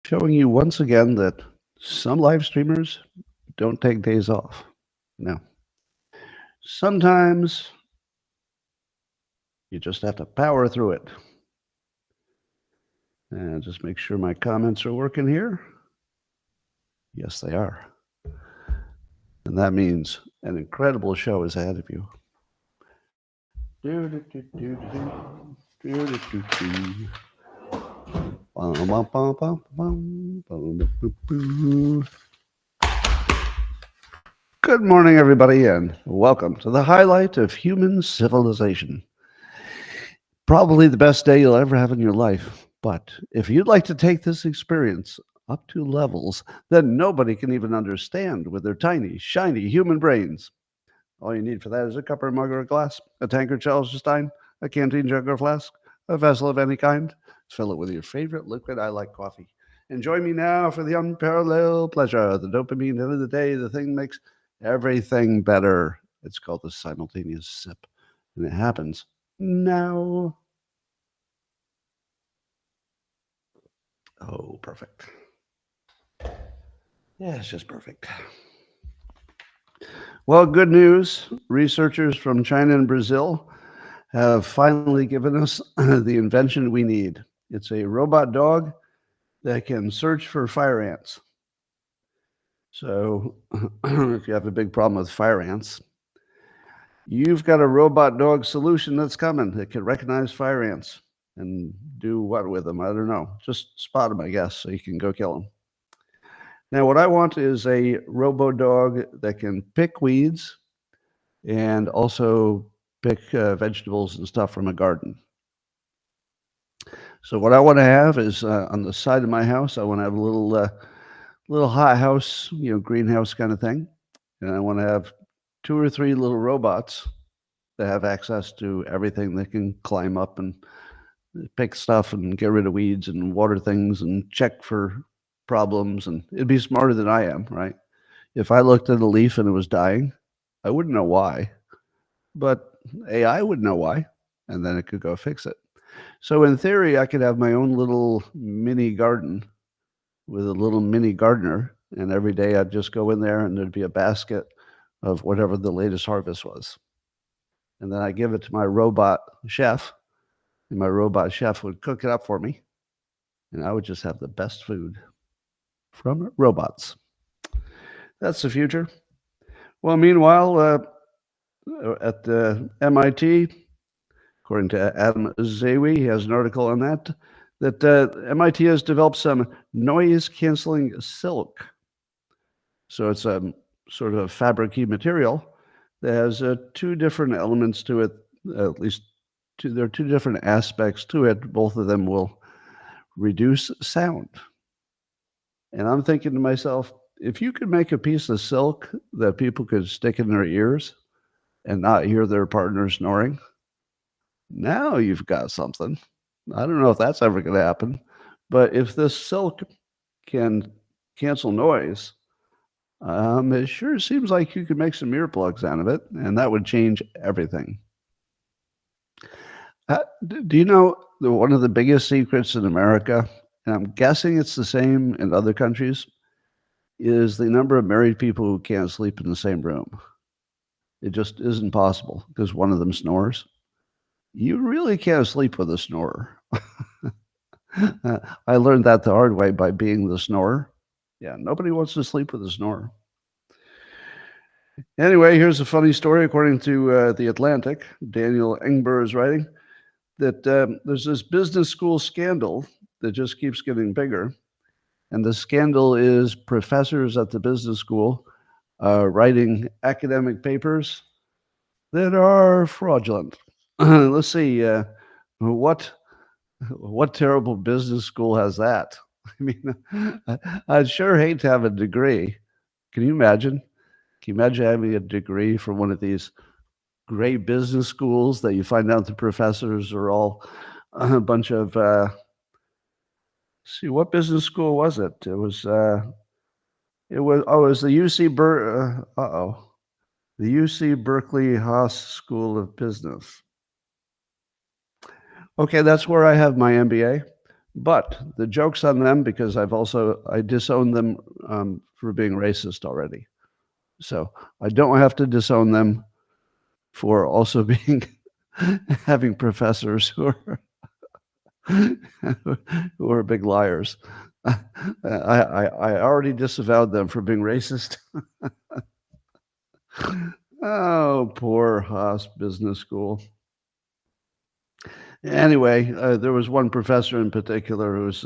Showing you once again that some live streamers don't take days off. No. Sometimes you just have to power through it. And just make sure my comments are working here. Yes, they are. And that means an incredible show is ahead of you. Good morning, everybody, and welcome to the highlight of human civilization. Probably the best day you'll ever have in your life. But if you'd like to take this experience up to levels that nobody can even understand with their tiny, shiny human brains, all you need for that is a cup or mug or a glass, a tankard, chalice or stein, a canteen jug or flask, a vessel of any kind. Fill it with your favorite liquid. I like coffee. And join me now for the unparalleled pleasure. The dopamine end of the day, the thing makes everything better. It's called the simultaneous sip. And it happens now. Oh, perfect. Yeah, it's just perfect. Well, good news. Researchers from China and Brazil have finally given us the invention we need. It's a robot dog that can search for fire ants. So, if you have a big problem with fire ants, you've got a robot dog solution that's coming that can recognize fire ants and do what with them? I don't know. Just spot them, I guess, so you can go kill them. Now, what I want is a robo dog that can pick weeds and also pick vegetables and stuff from a garden. So what I want to have is on the side of my house, I want to have a little hot house, greenhouse kind of thing, and I want to have 2 or 3 little robots that have access to everything. They can climb up and pick stuff and get rid of weeds and water things and check for problems, and it'd be smarter than I am, right? If I looked at a leaf and it was dying, I wouldn't know why, but AI would know why, and then it could go fix it. So in theory, I could have my own little mini garden with a little mini gardener, and every day I'd just go in there and there'd be a basket of whatever the latest harvest was. And then I give it to my robot chef, and my robot chef would cook it up for me, and I would just have the best food from robots. That's the future. Well, meanwhile, at the MIT, according to Adam Zawi, he has an article on that MIT has developed some noise-canceling silk. So it's a sort of a fabric-y material that has 2 different elements to it, at least there are 2 different aspects to it. Both of them will reduce sound. And I'm thinking to myself, if you could make a piece of silk that people could stick in their ears and not hear their partner snoring, now you've got something. I don't know if that's ever going to happen, but if this silk can cancel noise, it sure seems like you could make some earplugs out of it, and that would change everything. Do you know one of the biggest secrets in America, and I'm guessing it's the same in other countries, is the number of married people who can't sleep in the same room? It just isn't possible because one of them snores. You really can't sleep with a snorer. I learned that the hard way by being the snorer. Yeah, nobody wants to sleep with a snorer. Anyway, here's a funny story. According to The Atlantic, Daniel Engber is writing that there's this business school scandal that just keeps getting bigger. And the scandal is professors at the business school writing academic papers that are fraudulent. Let's see, what terrible business school has that? I mean, I'd sure hate to have a degree. Can you imagine? Can you imagine having a degree from one of these great business schools that you find out the professors are all a bunch of see, what business school was it? It was the UC the UC Berkeley Haas School of Business. Okay, that's where I have my MBA. But the joke's on them because I disowned them for being racist already. So I don't have to disown them for also being having professors who are big liars. I already disavowed them for being racist. Oh, poor Haas Business School. Anyway, there was one professor in particular who was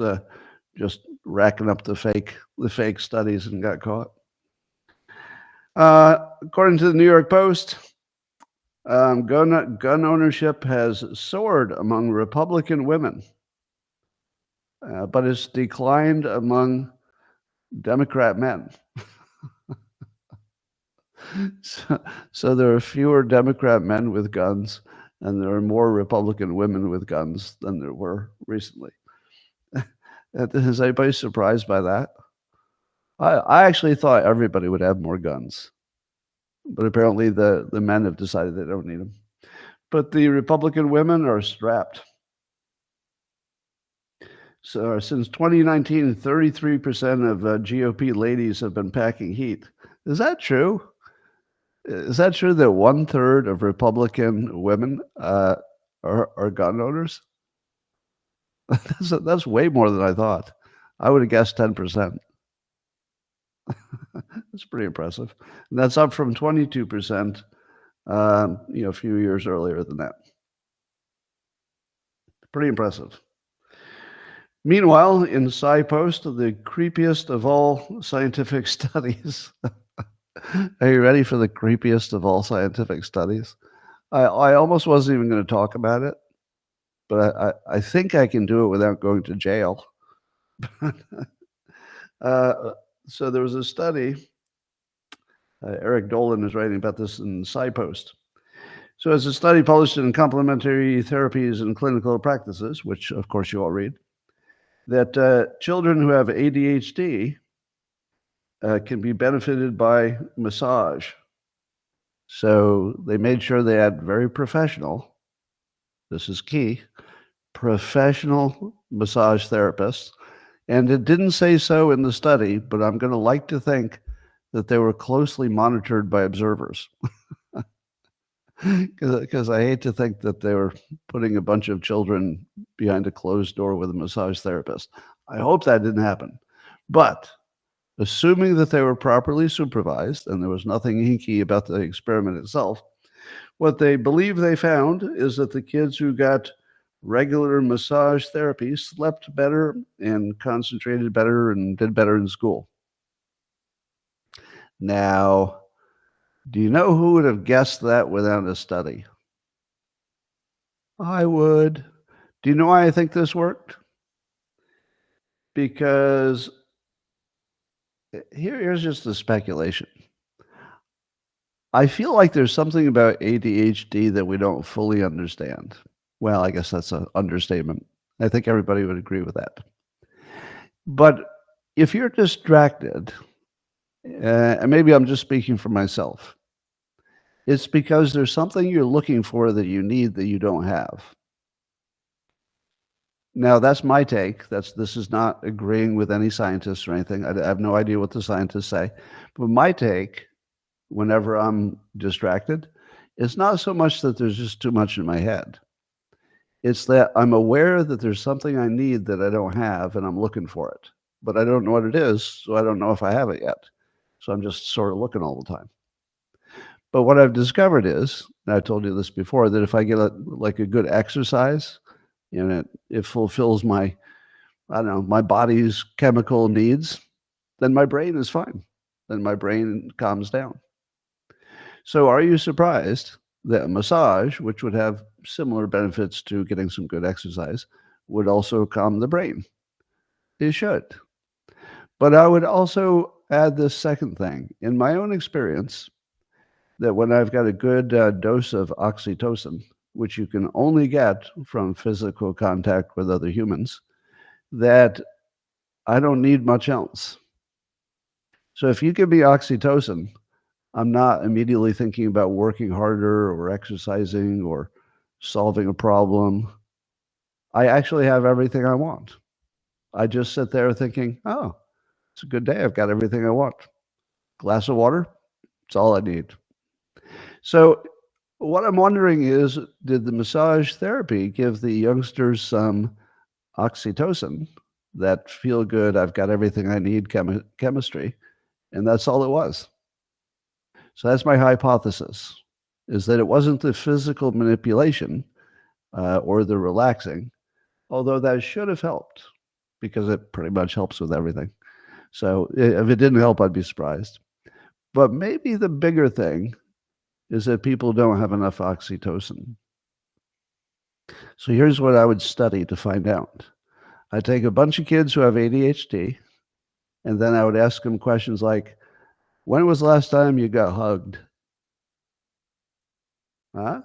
just racking up the fake studies and got caught. According to the New York Post, gun ownership has soared among Republican women, but it's declined among Democrat men. So there are fewer Democrat men with guns, and there are more Republican women with guns than there were recently. Is anybody surprised by that? I actually thought everybody would have more guns, but apparently the men have decided they don't need them. But the Republican women are strapped. So since 2019, 33% of GOP ladies have been packing heat. Is that true? Is that true that 1/3 of Republican women are gun owners? That's way more than I thought. I would have guessed 10%. That's pretty impressive. And that's up from 22%, a few years earlier than that. Pretty impressive. Meanwhile, in SciPost, the creepiest of all scientific studies. Are you ready for the creepiest of all scientific studies? I almost wasn't even going to talk about it, but I think I can do it without going to jail. So there was a study. Eric Dolan is writing about this in SciPost. So it's a study published in Complementary Therapies and Clinical Practices, which of course you all read, that children who have ADHD can be benefited by massage. So they made sure they had very professional, this is key, professional massage therapists. And it didn't say so in the study, but I'm going to like to think that they were closely monitored by observers. Because I hate to think that they were putting a bunch of children behind a closed door with a massage therapist. I hope that didn't happen. But assuming that they were properly supervised and there was nothing hinky about the experiment itself, what they believe they found is that the kids who got regular massage therapy slept better and concentrated better and did better in school. Now, do you know who would have guessed that without a study? I would. Do you know why I think this worked? Because here's just a speculation. I feel like there's something about ADHD that we don't fully understand. Well, I guess that's an understatement. I think everybody would agree with that. But if you're distracted, and maybe I'm just speaking for myself, it's because there's something you're looking for that you need that you don't have. Now, that's my take. This is not agreeing with any scientists or anything. I have no idea what the scientists say. But my take, whenever I'm distracted, is not so much that there's just too much in my head. It's that I'm aware that there's something I need that I don't have, and I'm looking for it. But I don't know what it is, so I don't know if I have it yet. So I'm just sort of looking all the time. But what I've discovered is, and I told you this before, that if I get a good exercise, it fulfills my body's chemical needs, then my brain is fine. Then my brain calms down. So are you surprised that a massage, which would have similar benefits to getting some good exercise, would also calm the brain? It should. But I would also add this second thing. In my own experience, that when I've got a good dose of oxytocin, which you can only get from physical contact with other humans, that I don't need much else. So if you give me oxytocin, I'm not immediately thinking about working harder or exercising or solving a problem. I actually have everything I want. I just sit there thinking, oh, it's a good day. I've got everything I want. Glass of water, it's all I need. So, what I'm wondering is, did the massage therapy give the youngsters some oxytocin, that feel good, I've got everything I need chemistry, and that's all it was? So that's my hypothesis, is that it wasn't the physical manipulation or the relaxing, although that should have helped because it pretty much helps with everything. So if it didn't help, I'd be surprised. But maybe the bigger thing is that people don't have enough oxytocin. So here's what I would study to find out. I take a bunch of kids who have ADHD, and then I would ask them questions like, when was the last time you got hugged? Huh?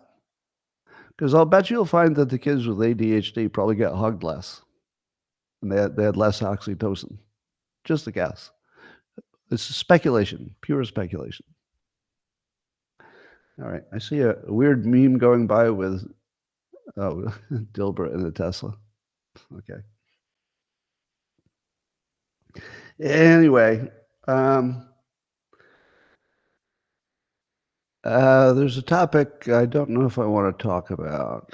Because I'll bet you'll find that the kids with ADHD probably get hugged less, and they had less oxytocin. Just a guess. It's speculation, pure speculation. All right. I see a weird meme going by with Dilbert and a Tesla. Okay. Anyway, there's a topic I don't know if I want to talk about,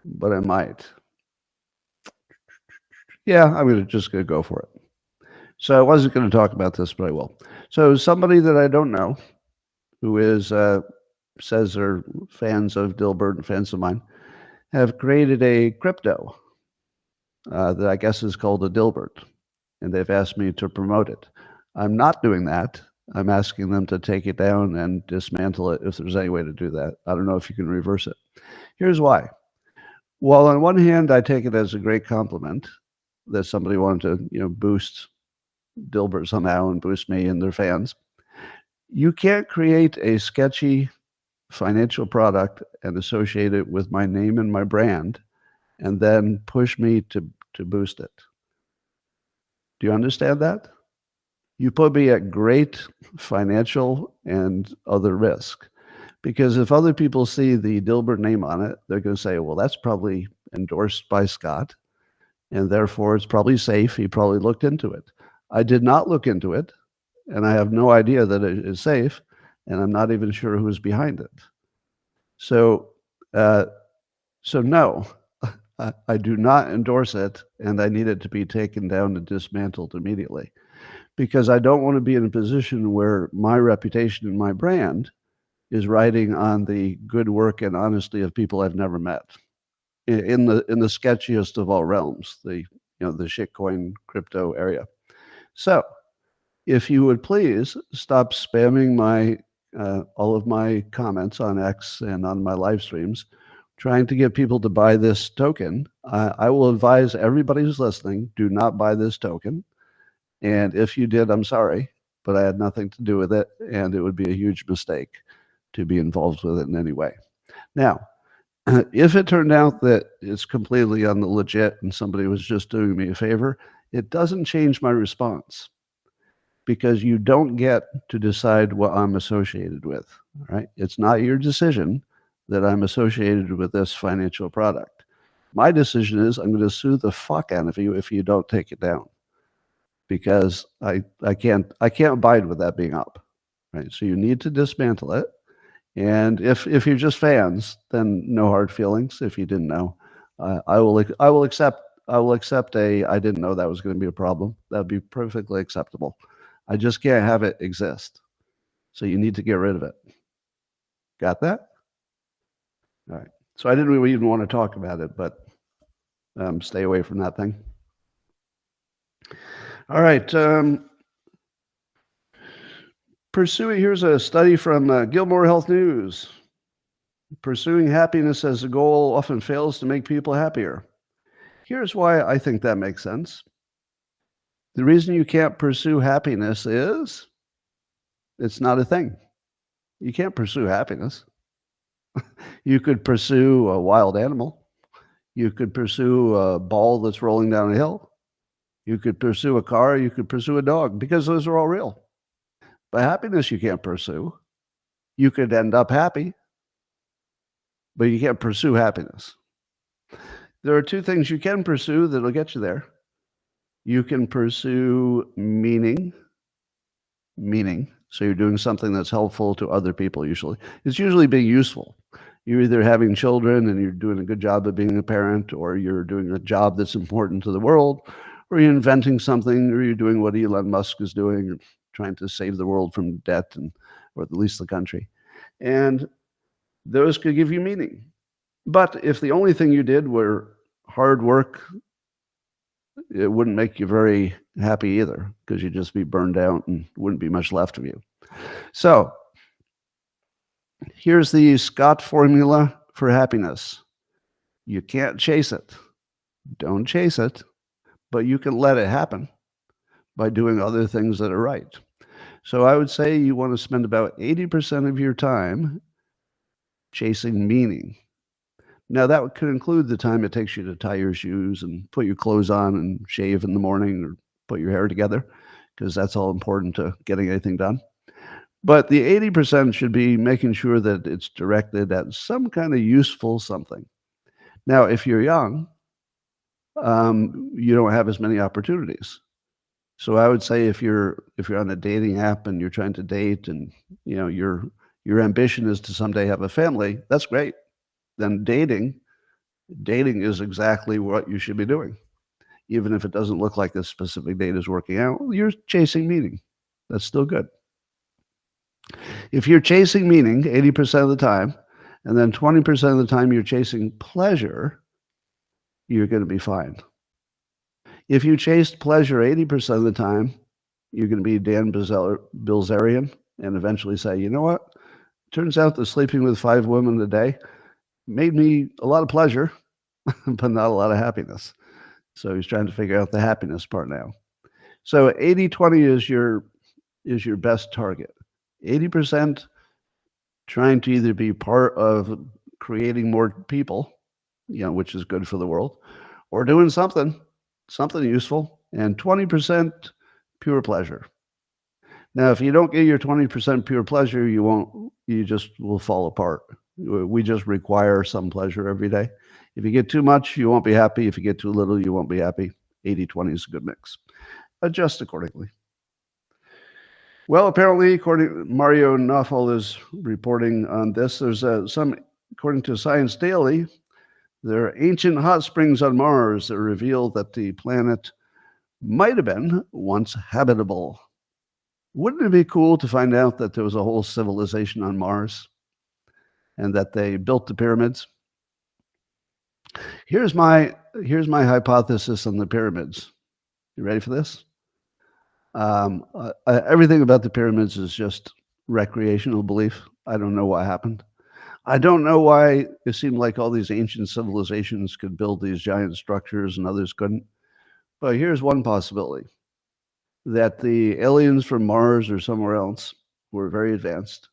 but I might. Yeah, I'm just going to go for it. So I wasn't going to talk about this, but I will. So somebody that I don't know, who is says they're fans of Dilbert and fans of mine, have created a crypto that I guess is called a Dilbert, and they've asked me to promote it. I'm not doing that. I'm asking them to take it down and dismantle it if there's any way to do that. I don't know if you can reverse it. Here's why. Well, on one hand, I take it as a great compliment that somebody wanted to, boost Dilbert somehow and boost me and their fans. You can't create a sketchy financial product and associate it with my name and my brand and then push me to boost it. Do you understand that? You put me at great financial and other risk. Because if other people see the Dilbert name on it, they're going to say, well, that's probably endorsed by Scott, and therefore it's probably safe. He probably looked into it. I did not look into it, and I have no idea that it is safe, and I'm not even sure who's behind it. So no, I do not endorse it, and I need it to be taken down and dismantled immediately. Because I don't want to be in a position where my reputation and my brand is riding on the good work and honesty of people I've never met in the sketchiest of all realms, the shitcoin crypto area. So, if you would please stop spamming my all of my comments on X and on my live streams, trying to get people to buy this token. I will advise everybody who's listening: do not buy this token. And if you did, I'm sorry, but I had nothing to do with it, and it would be a huge mistake to be involved with it in any way. Now, if it turned out that it's completely on the legit and somebody was just doing me a favor, it doesn't change my response because you don't get to decide what I'm associated with. All right? It's not your decision that I'm associated with this financial product. My decision is I'm going to sue the fuck out of you if you don't take it down, because I can't abide with that being up. Right? So you need to dismantle it. And if you're just fans, then no hard feelings. If you didn't know, I will accept I didn't know that was going to be a problem. That would be perfectly acceptable. I just can't have it exist. So you need to get rid of it. Got that? All right. So I didn't really even want to talk about it, but stay away from that thing. All right. Here's a study from Gilmore Health News. Pursuing happiness as a goal often fails to make people happier. Here's why I think that makes sense. The reason you can't pursue happiness is it's not a thing. You can't pursue happiness. You could pursue a wild animal. You could pursue a ball that's rolling down a hill. You could pursue a car. You could pursue a dog, because those are all real. But happiness you can't pursue. You could end up happy, but you can't pursue happiness. There are two things you can pursue that'll get you there. You can pursue meaning. So you're doing something that's helpful to other people usually. It's usually being useful. You're either having children and you're doing a good job of being a parent, or you're doing a job that's important to the world, or you're inventing something, or you're doing what Elon Musk is doing, trying to save the world from debt, or at least the country. And those could give you meaning. But if the only thing you did were hard work, it wouldn't make you very happy either, because you'd just be burned out and wouldn't be much left of you. So here's the Scott formula for happiness. You can't chase it. Don't chase it, but you can let it happen by doing other things that are right. So I would say you want to spend about 80% of your time chasing meaning. Now, that could include the time it takes you to tie your shoes and put your clothes on and shave in the morning or put your hair together, because that's all important to getting anything done. But the 80% should be making sure that it's directed at some kind of useful something. Now, if you're young, you don't have as many opportunities. So I would say if you're on a dating app and you're trying to date, and your ambition is to someday have a family, that's great. Then dating is exactly what you should be doing. Even if it doesn't look like this specific date is working out, you're chasing meaning. That's still good. If you're chasing meaning 80% of the time, and then 20% of the time you're chasing pleasure, you're going to be fine. If you chased pleasure 80% of the time, you're going to be Dan Bilzerian and eventually say, you know what? Turns out that sleeping with 5 women a day made me a lot of pleasure, but not a lot of happiness. So he's trying to figure out the happiness part now. So 80-20 is your best target. 80% trying to either be part of creating more people, which is good for the world, or doing something useful, and 20% pure pleasure. Now, if you don't get your 20% pure pleasure, you just will fall apart. We just require some pleasure every day. If you get too much, you won't be happy. If you get too little, you won't be happy. 80-20 is a good mix. Adjust accordingly. Well, apparently, Mario Knopfel is reporting on this. There's according to Science Daily, there are ancient hot springs on Mars that reveal that the planet might have been once habitable. Wouldn't it be cool to find out that there was a whole civilization on Mars and that they built the pyramids? Here's my hypothesis on the pyramids. You ready for this? Everything about the pyramids is just recreational belief. I don't know what happened. I don't know why it seemed like all these ancient civilizations could build these giant structures and others couldn't. But here's one possibility: that the aliens from Mars or somewhere else were very advanced,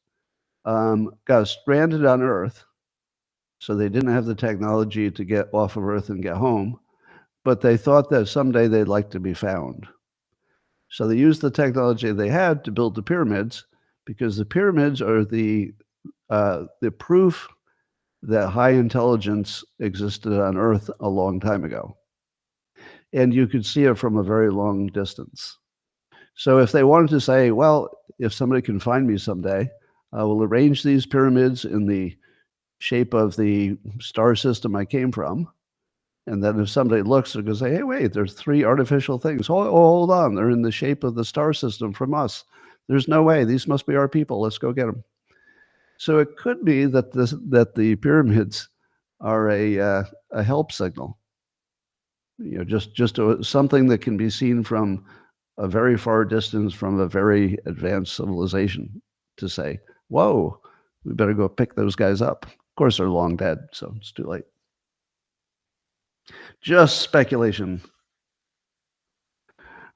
got stranded on Earth, so they didn't have the technology to get off of Earth and get home, but they thought that someday they'd like to be found. So they used the technology they had to build the pyramids, because the pyramids are the proof that high intelligence existed on Earth a long time ago. And you could see it from a very long distance. So if they wanted to say, well, if somebody can find me someday, I will arrange these pyramids in the shape of the star system I came from. And then if somebody looks, they're going to say, hey, wait, there's 3 artificial things. Oh, hold on. They're in the shape of the star system from us. There's no way. These must be our people. Let's go get them. So it could be that the pyramids are a help signal. Just something that can be seen from a very far distance from a very advanced civilization, to say, whoa, we better go pick those guys up. Of course, they're long dead, so it's too late. Just speculation.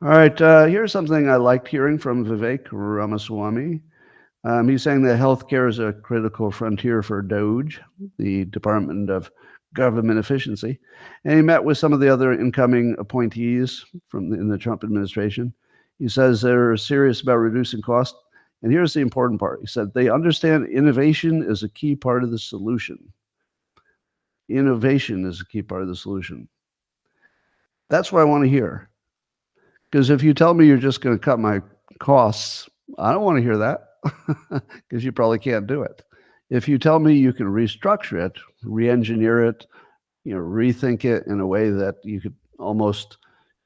All right, here's something I liked hearing from Vivek Ramaswamy. He's saying that healthcare is a critical frontier for DOGE, the Department of Government Efficiency. And he met with some of the other incoming appointees in the Trump administration. He says they're serious about reducing costs. And here's the important part. He said they understand innovation is a key part of the solution. innovation is a key part of the solution. That's what I want to hear. Because if you tell me you're just going to cut my costs, I don't want to hear that because you probably can't do it. If you tell me you can restructure it, re-engineer it, rethink it in a way that you could almost,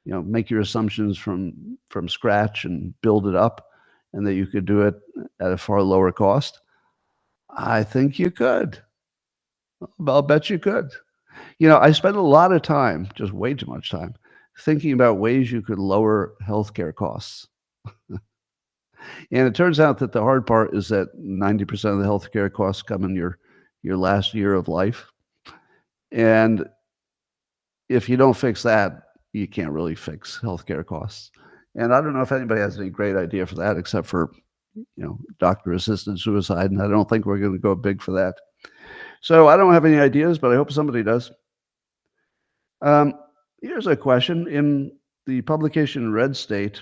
make your assumptions from scratch and build it up, and that you could do it at a far lower cost, I think you could. I'll bet you could. I spend a lot of time, just way too much time, thinking about ways you could lower healthcare costs. And it turns out that the hard part is that 90% of the healthcare costs come in your last year of life. And if you don't fix that, you can't really fix healthcare costs. And I don't know if anybody has any great idea for that, except for, doctor-assisted suicide. And I don't think we're going to go big for that. So I don't have any ideas, but I hope somebody does. Here's a question. In the publication Red State,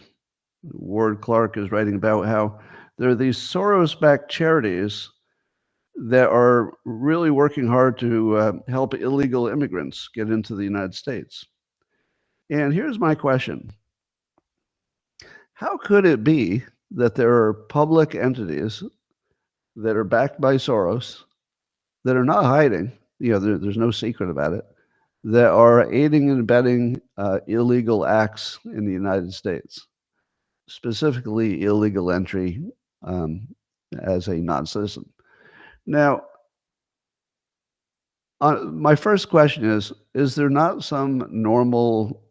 Ward Clark is writing about how there are these Soros-backed charities that are really working hard to help illegal immigrants get into the United States. And here's my question. How could it be that there are public entities that are backed by Soros that are not hiding, there's no secret about it, that are aiding and abetting illegal acts in the United States, specifically illegal entry as a non-citizen? Now, my first question is there not some normal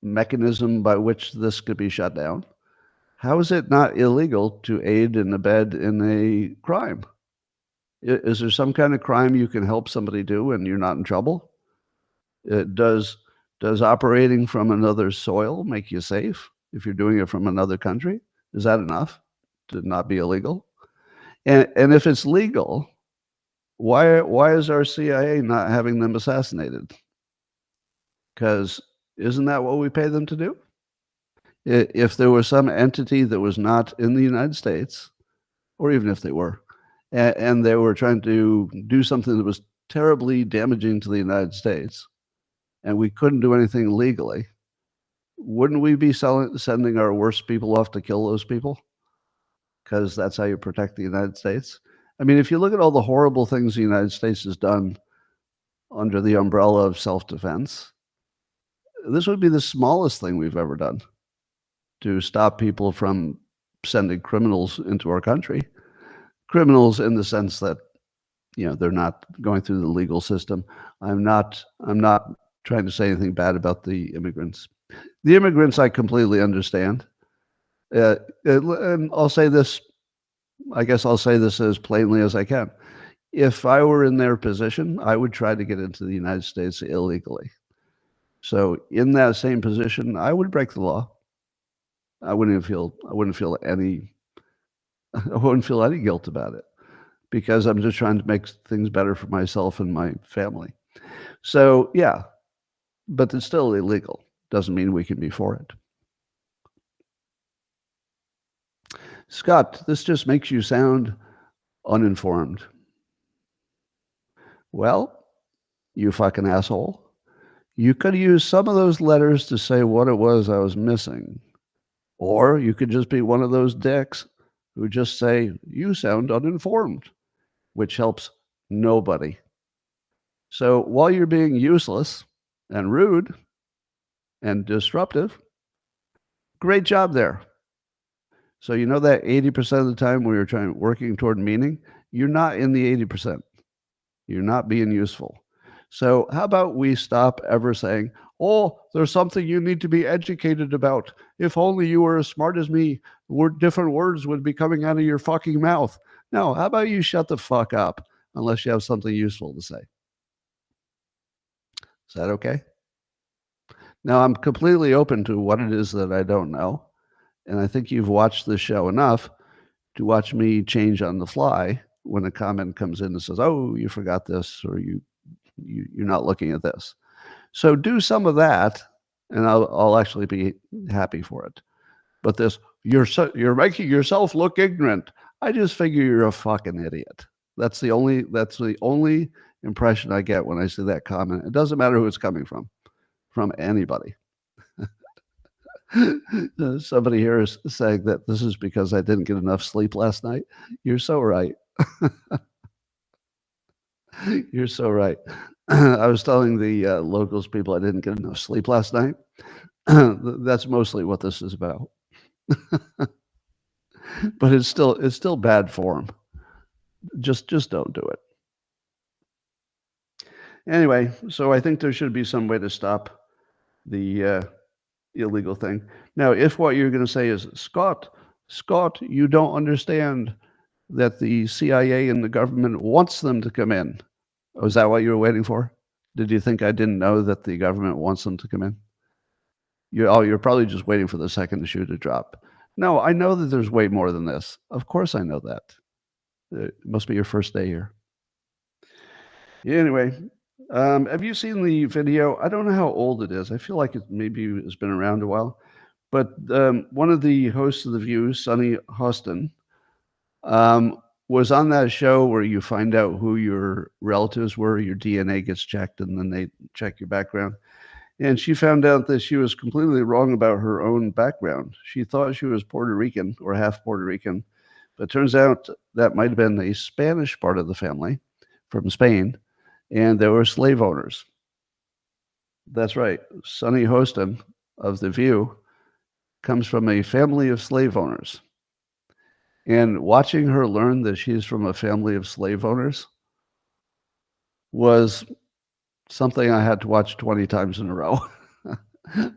mechanism by which this could be shut down? How is it not illegal to aid and abet in a crime? Is there some kind of crime you can help somebody do and you're not in trouble? Does operating from another soil make you safe if you're doing it from another country? Is that enough to not be illegal? And if it's legal, why is our CIA not having them assassinated? Because isn't that what we pay them to do? If there was some entity that was not in the United States, or even if they were, and they were trying to do something that was terribly damaging to the United States, and we couldn't do anything legally, wouldn't we be sending our worst people off to kill those people? Because that's how you protect the United States. I mean, if you look at all the horrible things the United States has done under the umbrella of self-defense, this would be the smallest thing we've ever done to stop people from sending criminals into our country. Criminals in the sense that, they're not going through the legal system. I'm not trying to say anything bad about the immigrants. The immigrants, I completely understand. And I'll say this, I guess I'll say this as plainly as I can. If I were in their position, I would try to get into the United States illegally. So in that same position, I would break the law. I wouldn't feel any guilt about it, because I'm just trying to make things better for myself and my family. So yeah, but it's still illegal. Doesn't mean we can be for it. Scott, this just makes you sound uninformed. Well, you fucking asshole. You could use some of those letters to say what it was I was missing. Or you could just be one of those dicks who just say, you sound uninformed, which helps nobody. So while you're being useless and rude and disruptive, great job there. So you know that 80% of the time when you're working toward meaning, you're not in the 80%. You're not being useful. So how about we stop ever saying, oh, there's something you need to be educated about. If only you were as smart as me, different words would be coming out of your fucking mouth. No, how about you shut the fuck up unless you have something useful to say? Is that okay? Now, I'm completely open to what it is that I don't know. And I think you've watched this show enough to watch me change on the fly when a comment comes in and says, oh, you forgot this, or you're not looking at this. So do some of that, and I'll actually be happy for it. But this, you're making yourself look ignorant. I just figure you're a fucking idiot. That's the only impression I get when I see that comment. It doesn't matter who it's coming from anybody. Somebody here is saying that this is because I didn't get enough sleep last night. You're so right. You're so right. I was telling the locals people I didn't get enough sleep last night. That's mostly what this is about. But it's still bad form. Just don't do it. Anyway, so I think there should be some way to stop the illegal thing. Now, if what you're going to say is, Scott, you don't understand that the CIA and the government wants them to come in. Oh, is that what you were waiting for? Did you think I didn't know that the government wants them to come in? You're probably just waiting for the second shoe to drop. No, I know that there's way more than this. Of course I know that. It must be your first day here. Anyway, have you seen the video? I don't know how old it is. I feel like it's been around a while. But one of the hosts of The View, Sonny Hostin, was on that show where you find out who your relatives were, your DNA gets checked, and then they check your background. And she found out that she was completely wrong about her own background. She thought she was Puerto Rican or half Puerto Rican, but turns out that might have been a Spanish part of the family from Spain, and they were slave owners. That's right. Sonny Hostin of The View comes from a family of slave owners. And watching her learn that she's from a family of slave owners was something I had to watch 20 times in a row.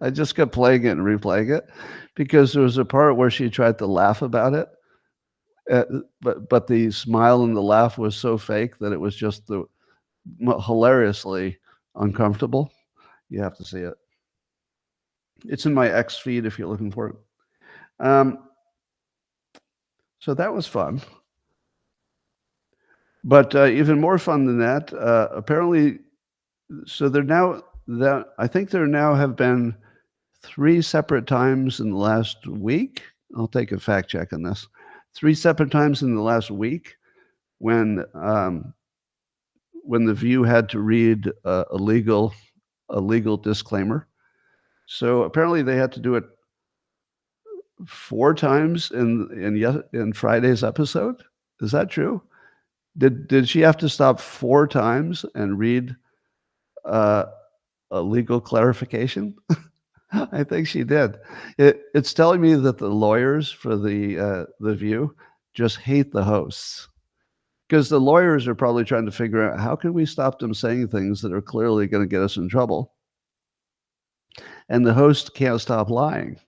I just kept playing it and replaying it because there was a part where she tried to laugh about it. But the smile and the laugh was so fake that it was just hilariously uncomfortable. You have to see it. It's in my X feed if you're looking for it. So that was fun. But even more fun than that, apparently, so I think there now have been 3 separate times in the last week. I'll take a fact check on this. 3 separate times in the last week when The View had to read a legal disclaimer. So apparently they had to do it 4 times in Friday's episode. Is that true? Did she have to stop 4 times and read a legal clarification? I think she did. It's telling me that the lawyers for the View just hate the hosts because the lawyers are probably trying to figure out how can we stop them saying things that are clearly going to get us in trouble. And the host can't stop lying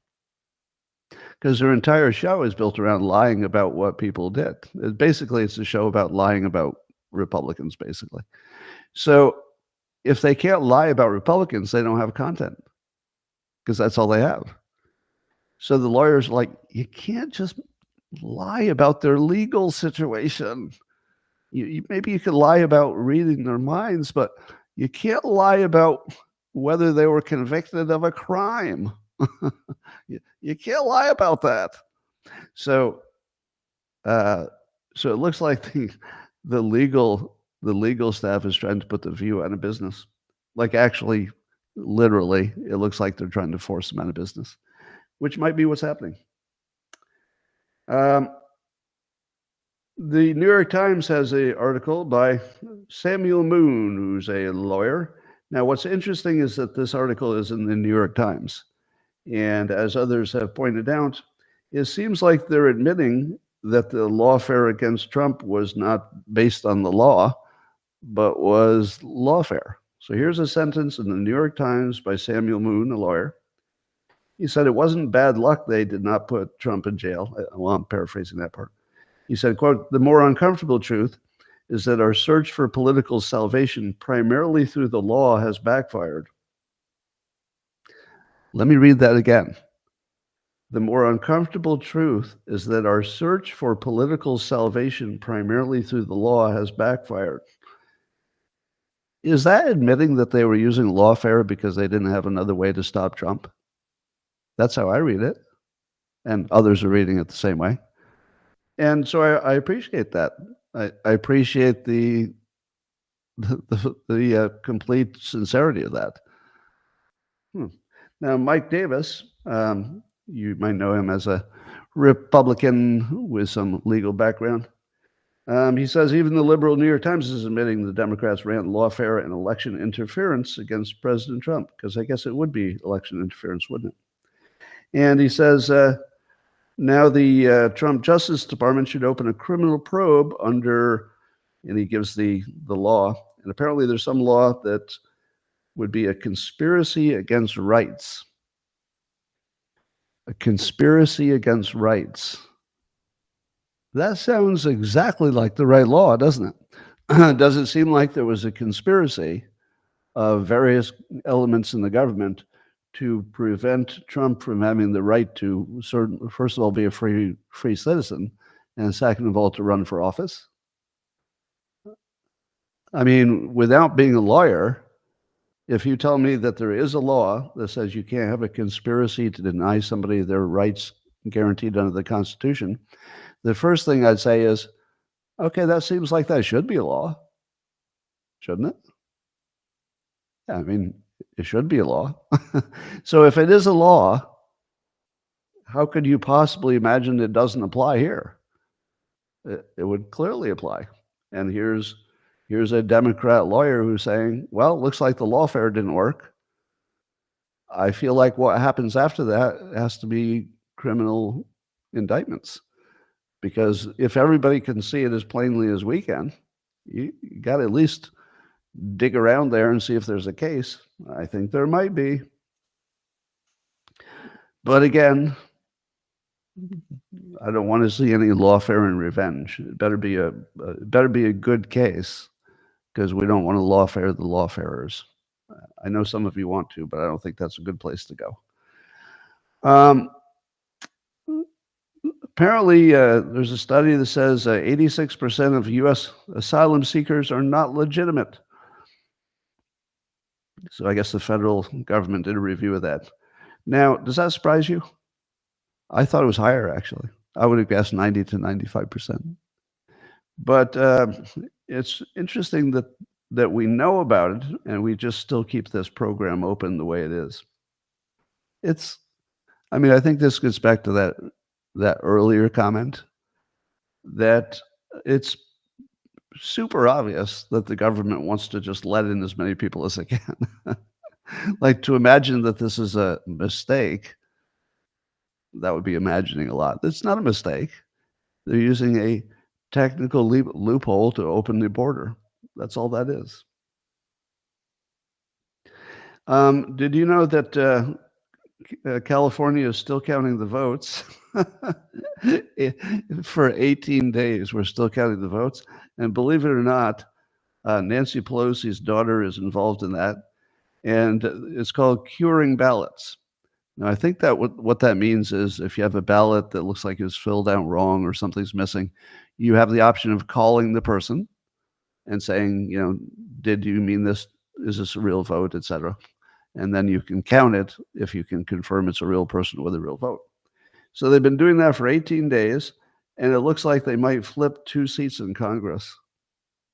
because their entire show is built around lying about what people did. Basically, it's a show about lying about Republicans, basically. So if they can't lie about Republicans, they don't have content because that's all they have. So the lawyers are like, you can't just lie about their legal situation. Maybe you could lie about reading their minds, but you can't lie about whether they were convicted of a crime. You can't lie about that. So it looks like the legal staff is trying to put The View out of business. Like actually, literally, it looks like they're trying to force them out of business, which might be what's happening. The New York Times has an article by Samuel Moon, who's a lawyer. Now, what's interesting is that this article is in the New York Times. And as others have pointed out, it seems like they're admitting that the lawfare against Trump was not based on the law, but was lawfare. So here's a sentence in the New York Times by Samuel Moon, a lawyer. He said it wasn't bad luck they did not put Trump in jail. Well, I'm paraphrasing that part. He said, quote, the more uncomfortable truth is that our search for political salvation primarily through the law has backfired. Let me read that again. The more uncomfortable truth is that our search for political salvation primarily through the law has backfired. Is that admitting that they were using lawfare because they didn't have another way to stop Trump? That's how I read it. And others are reading it the same way. And so I appreciate that. I appreciate the the complete sincerity of that. Now, Mike Davis, you might know him as a Republican with some legal background. He says even the liberal New York Times is admitting the Democrats ran lawfare and election interference against President Trump, because I guess it would be election interference, wouldn't it? And he says now the Trump Justice Department should open a criminal probe under, and he gives the law. And apparently there's some law that would be a conspiracy against rights. A conspiracy against rights. That sounds exactly like the right law, doesn't it? Does it seem like there was a conspiracy of various elements in the government to prevent Trump from having the right to, first of all, be a free citizen, and second of all, to run for office? I mean, without being a lawyer, if you tell me that there is a law that says you can't have a conspiracy to deny somebody their rights guaranteed under the Constitution, the first thing I'd say is, okay, that seems like that should be a law, shouldn't it? Yeah, I mean, it should be a law. So if it is a law, how could you possibly imagine it doesn't apply here? It would clearly apply. And here's a Democrat lawyer who's saying, well, it looks like the lawfare didn't work. I feel like what happens after that has to be criminal indictments. Because if everybody can see it as plainly as we can, you got to at least dig around there and see if there's a case. I think there might be. But again, I don't want to see any lawfare and revenge. It better be a good case, because we don't want to lawfare the lawfarers. I know some of you want to, but I don't think that's a good place to go. Apparently, there's a study that says 86% of U.S. asylum seekers are not legitimate. So I guess the federal government did a review of that. Now, does that surprise you? I thought it was higher, actually. I would have guessed 90 to 95%. But it's interesting that we know about it, and we just still keep this program open the way it is. I think this gets back to that earlier comment, that it's super obvious that the government wants to just let in as many people as they can. Like, to imagine that this is a mistake, that would be imagining a lot. It's not a mistake. They're using a technical loophole to open the border. That's all that is. Did you know that California is still counting the votes? For 18 days, we're still counting the votes. And believe it or not, Nancy Pelosi's daughter is involved in that. And it's called curing ballots. Now, I think that what that means is if you have a ballot that looks like it's filled out wrong or something's missing, you have the option of calling the person and saying, did you mean this? Is this a real vote, etc.? And then you can count it if you can confirm it's a real person with a real vote. So they've been doing that for 18 days, and it looks like they might flip 2 seats in Congress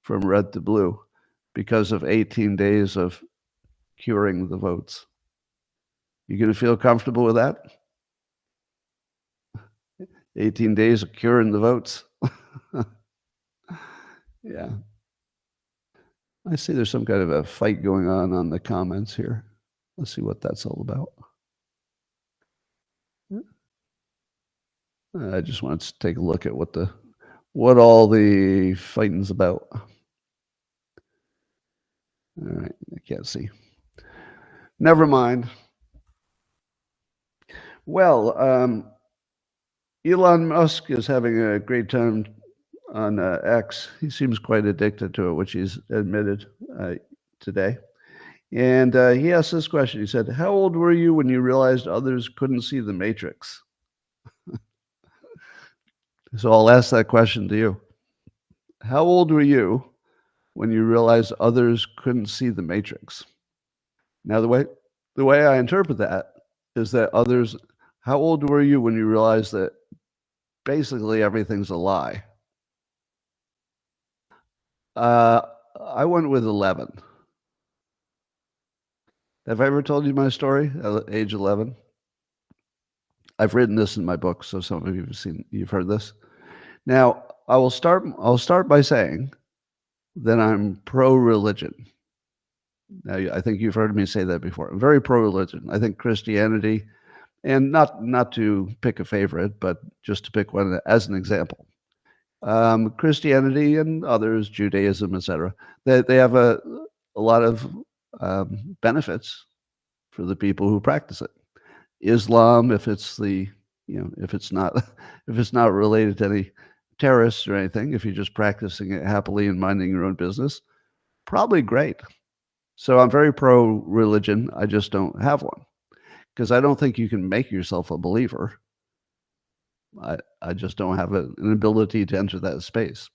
from red to blue because of 18 days of curing the votes. You going to feel comfortable with that? 18 days of curing the votes. Yeah. I see there's some kind of a fight going on the comments here. Let's see what that's all about. I just wanted to take a look at what all the fighting's about. All right, I can't see. Never mind. Well, Elon Musk is having a great time on X. He seems quite addicted to it, which he's admitted today. And he asked this question. He said, how old were you when you realized others couldn't see the Matrix? So I'll ask that question to you. How old were you when you realized others couldn't see the Matrix? Now, the way I interpret that is that how old were you when you realized that basically everything's a lie? I went with 11. Have I ever told you my story at age 11? I've written this in my book, so some of you you've heard this. Now, I'll start by saying that I'm pro-religion. Now, I think you've heard me say that before. I'm very pro-religion. I think Christianity, and not to pick a favorite, but just to pick one as an example. Christianity and others, Judaism, etc. They have a lot of benefits for the people who practice it. Islam, if it's if it's not if it's not related to any terrorists or anything, if you're just practicing it happily and minding your own business, probably great. So I'm very pro-religion. I just don't have one because I don't think you can make yourself a believer. I just don't have an ability to enter that space.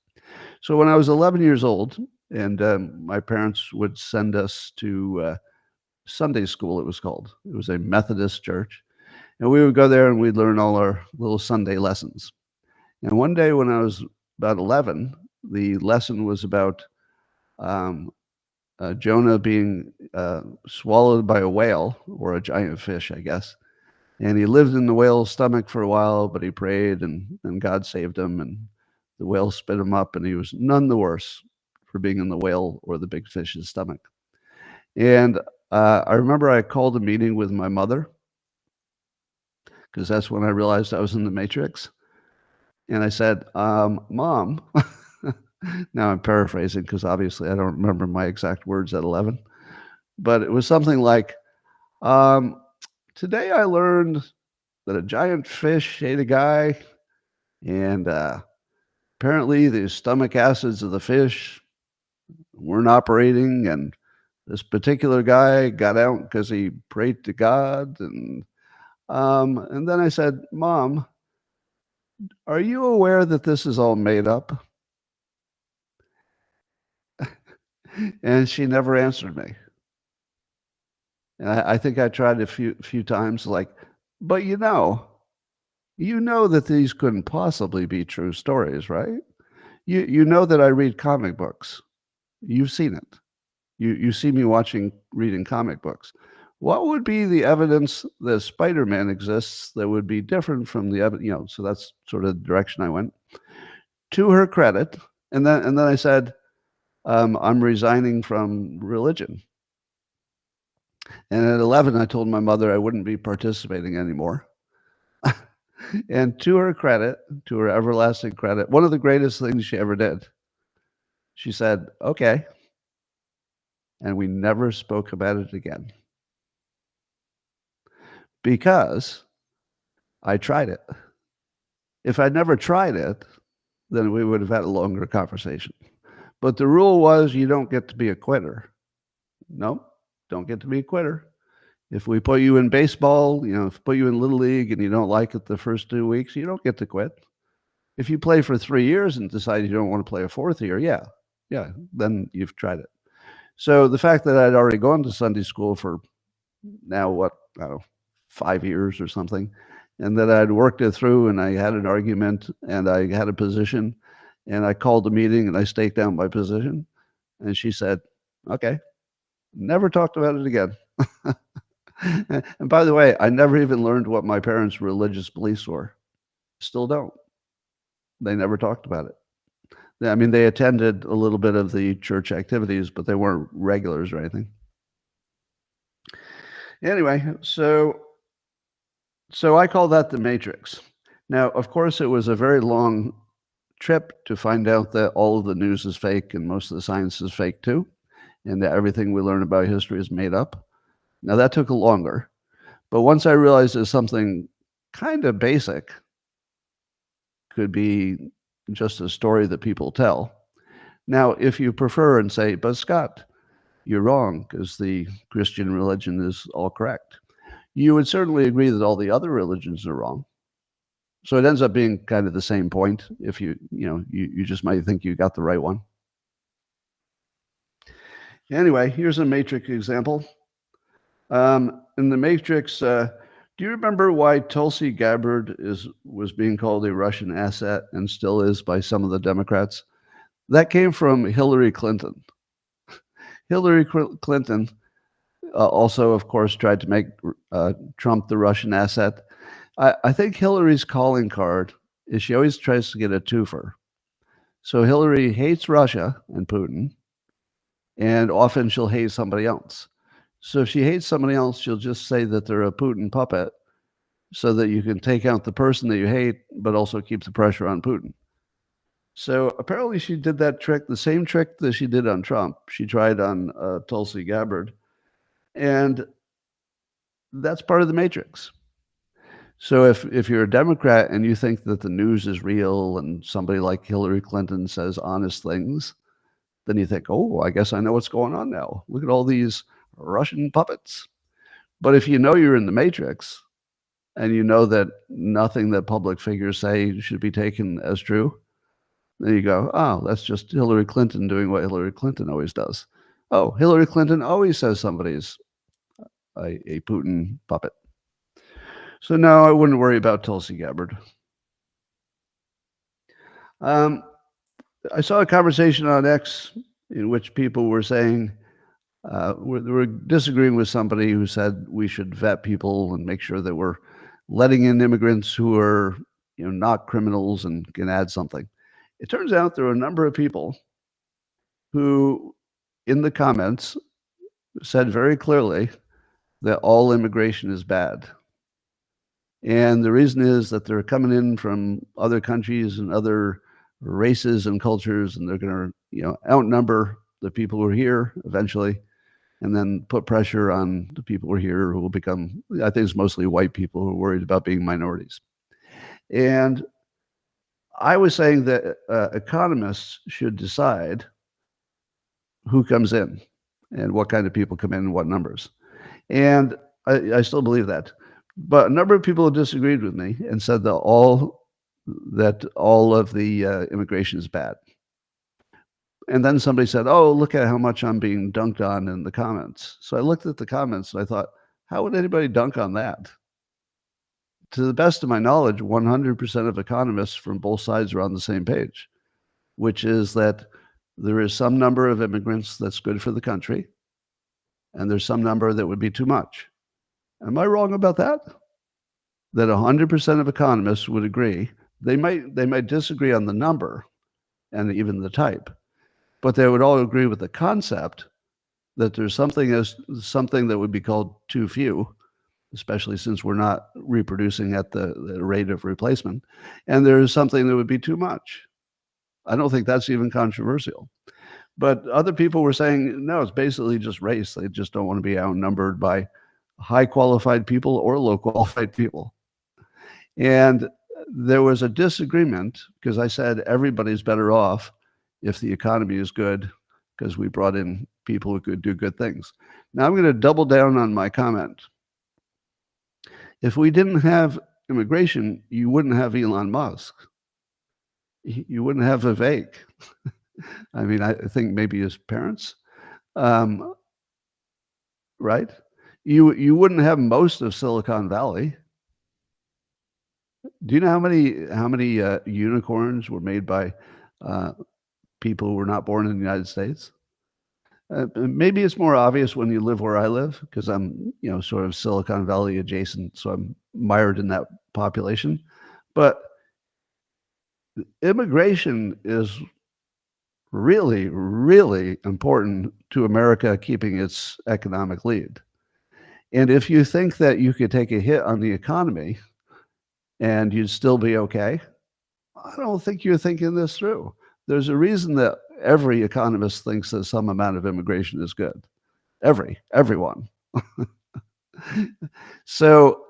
So when I was 11 years old, and my parents would send us to Sunday school, it was called. It was a Methodist church. And we would go there and we'd learn all our little Sunday lessons. And one day when I was about 11, the lesson was about Jonah being swallowed by a whale or a giant fish, I guess. And he lived in the whale's stomach for a while, but he prayed and God saved him. And the whale spit him up and he was none the worse for being in the whale or the big fish's stomach. And I remember I called a meeting with my mother because that's when I realized I was in the Matrix. And I said, Mom, now I'm paraphrasing because obviously I don't remember my exact words at 11, but it was something like, today I learned that a giant fish ate a guy, and apparently the stomach acids of the fish weren't operating, and this particular guy got out because he prayed to God. And then I said, Mom, are you aware that this is all made up? And she never answered me. And I think I tried a few times, like, but you know that these couldn't possibly be true stories, right? You know that I read comic books. You've seen it. You see me reading comic books. What would be the evidence that Spider-Man exists that would be different from the evidence? So that's sort of the direction I went. To her credit, and then I said, I'm resigning from religion. And at 11, I told my mother I wouldn't be participating anymore. And to her credit, to her everlasting credit, one of the greatest things she ever did, she said, okay. And we never spoke about it again. Because I tried it. If I'd never tried it, then we would have had a longer conversation. But the rule was you don't get to be a quitter. No, don't get to be a quitter. If we put you in baseball, if we put you in Little League and you don't like it the first 2 weeks, you don't get to quit. If you play for 3 years and decide you don't want to play a 4th year, yeah, then you've tried it. So the fact that I'd already gone to Sunday school for now, 5 years or something, and that I'd worked it through and I had an argument and I had a position and I called a meeting and I staked out my position. And she said, okay, never talked about it again. And by the way, I never even learned what my parents' religious beliefs were. Still don't. They never talked about it. I mean, they attended a little bit of the church activities, but they weren't regulars or anything. Anyway, so I call that the Matrix. Now, of course, it was a very long trip to find out that all of the news is fake and most of the science is fake too, and that everything we learn about history is made up. Now, that took longer, but once I realized that something kind of basic could be just a story that people tell. Now, if you prefer and say, but Scott, you're wrong because the Christian religion is all correct, you would certainly agree that all the other religions are wrong. So it ends up being kind of the same point if you just might think you got the right one. Anyway, here's a Matrix example. In the Matrix, do you remember why Tulsi Gabbard was being called a Russian asset and still is by some of the Democrats? That came from Hillary Clinton. Hillary Clinton also, of course, tried to make Trump the Russian asset. I think Hillary's calling card is she always tries to get a twofer. So Hillary hates Russia and Putin, and often she'll hate somebody else. So if she hates somebody else, she'll just say that they're a Putin puppet so that you can take out the person that you hate, but also keep the pressure on Putin. So apparently she did that trick, the same trick that she did on Trump. She tried on Tulsi Gabbard. And that's part of the matrix. So if you're a Democrat and you think that the news is real and somebody like Hillary Clinton says honest things, then you think, oh, I guess I know what's going on now. Look at all these Russian puppets. But if you know you're in the matrix and you know that nothing that public figures say should be taken as true, then you go, oh, that's just Hillary Clinton doing what Hillary Clinton always does. Oh, Hillary Clinton always says somebody's a Putin puppet. So no, I wouldn't worry about Tulsi Gabbard. I saw a conversation on X in which people were saying, we're disagreeing with somebody who said we should vet people and make sure that we're letting in immigrants who are, not criminals and can add something. It turns out there are a number of people who, in the comments, said very clearly that all immigration is bad. And the reason is that they're coming in from other countries and other races and cultures, and they're going to, outnumber the people who are here eventually, and then put pressure on the people who are here who will become, I think it's mostly white people who are worried about being minorities. And I was saying that economists should decide who comes in and what kind of people come in and what numbers. And I still believe that. But a number of people disagreed with me and said that all of the immigration is bad. And then somebody said, oh, look at how much I'm being dunked on in the comments. So I looked at the comments and I thought, how would anybody dunk on that? To the best of my knowledge, 100% of economists from both sides are on the same page, which is that there is some number of immigrants that's good for the country, and there's some number that would be too much. Am I wrong about that? That 100% of economists would agree. They might disagree on the number and even the type, but they would all agree with the concept that there's something that would be called too few, especially since we're not reproducing at the rate of replacement, and there is something that would be too much. I don't think that's even controversial. But other people were saying, no, it's basically just race. They just don't want to be outnumbered by high qualified people or low qualified people. And there was a disagreement because I said everybody's better off if the economy is good because we brought in people who could do good things. Now I'm going to double down on my comment. If we didn't have immigration, you wouldn't have Elon Musk. You wouldn't have Vivek. I mean, I think maybe his parents, right? You wouldn't have most of Silicon Valley. Do you know how many unicorns were made by people who were not born in the United States? Maybe it's more obvious when you live where I live because I'm, sort of Silicon Valley adjacent, so I'm mired in that population. But immigration is really, really important to America keeping its economic lead. And if you think that you could take a hit on the economy and you'd still be okay, I don't think you're thinking this through. There's a reason that every economist thinks that some amount of immigration is good. Everyone. So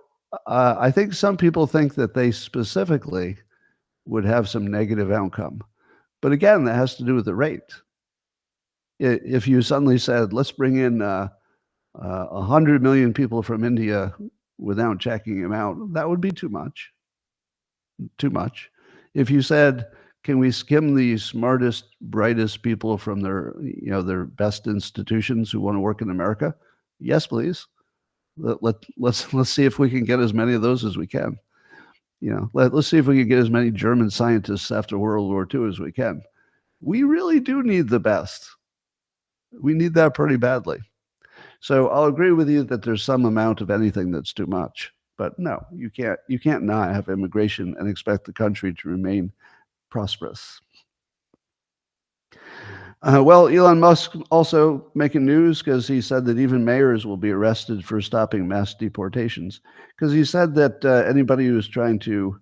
I think some people think that they specifically would have some negative outcome. But again, that has to do with the rate. If you suddenly said, let's bring in 100 million people from India without checking them out, that would be too much. Too much. If you said, can we skim the smartest, brightest people from their best institutions who want to work in America? Yes, please. Let's see if we can get as many of those as we can. Let's see if we can get as many German scientists after World War II as we can. We really do need the best. We need that pretty badly. So I'll agree with you that there's some amount of anything that's too much. But no, you can't not have immigration and expect the country to remain prosperous. Well, Elon Musk also making news because he said that even mayors will be arrested for stopping mass deportations. Because he said that anybody who's trying to,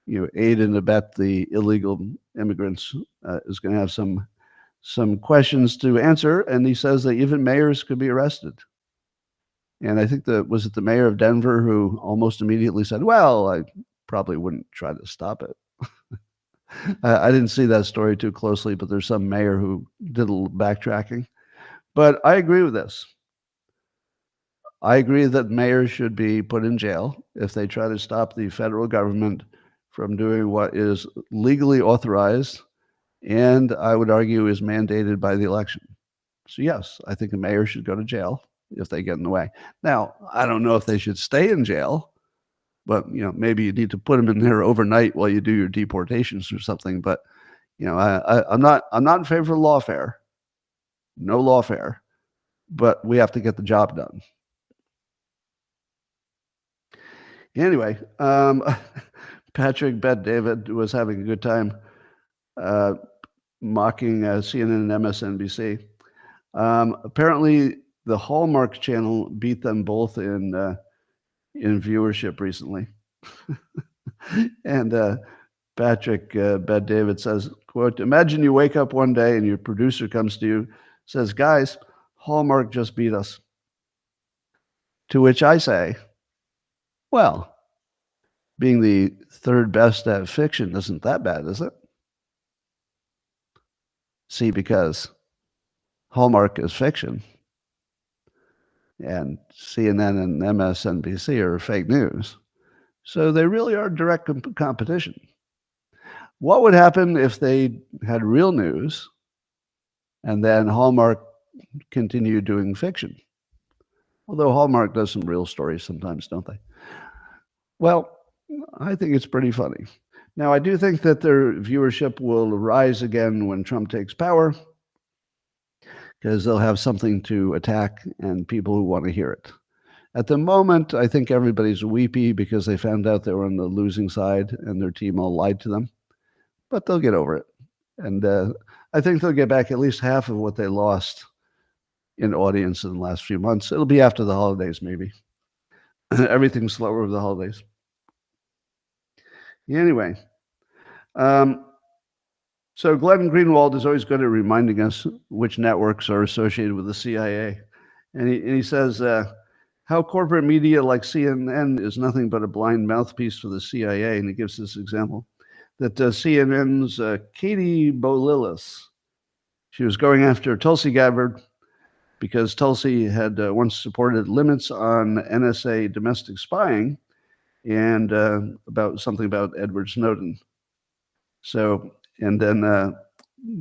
aid and abet the illegal immigrants is going to have some questions to answer, and he says that even mayors could be arrested. And I think was it the mayor of Denver who almost immediately said, "Well, I probably wouldn't try to stop it." I didn't see that story too closely, but there's some mayor who did a little backtracking. But I agree with this. I agree that mayors should be put in jail if they try to stop the federal government from doing what is legally authorized and I would argue is mandated by the election. So yes, I think a mayor should go to jail if they get in the way. Now, I don't know if they should stay in jail, but maybe you need to put them in there overnight while you do your deportations or something. But I'm not in favor of lawfare, no lawfare, but we have to get the job done. Anyway, Patrick Bet-David was having a good time mocking CNN and MSNBC. Apparently, the Hallmark Channel beat them both in viewership recently. And Patrick Bet-David says, quote, "Imagine you wake up one day and your producer comes to you, says, 'Guys, Hallmark just beat us.' To which I say, well, being the third best at fiction isn't that bad, is it? See, because Hallmark is fiction and CNN and MSNBC are fake news. So they really are direct competition. What would happen if they had real news and then Hallmark continued doing fiction? Although Hallmark does some real stories sometimes, don't they? Well, I think it's pretty funny. Now, I do think that their viewership will rise again when Trump takes power because they'll have something to attack and people who want to hear it. At the moment, I think everybody's weepy because they found out they were on the losing side and their team all lied to them. But they'll get over it. And I think they'll get back at least half of what they lost in audience in the last few months. It'll be after the holidays, maybe. Everything's slower over the holidays. Anyway, so Glenn Greenwald is always good at reminding us which networks are associated with the CIA. And he says, how corporate media like CNN is nothing but a blind mouthpiece for the CIA. And he gives this example that CNN's Katie Bolilis, she was going after Tulsi Gabbard because Tulsi had once supported limits on NSA domestic spying and something about Edward Snowden. So, and then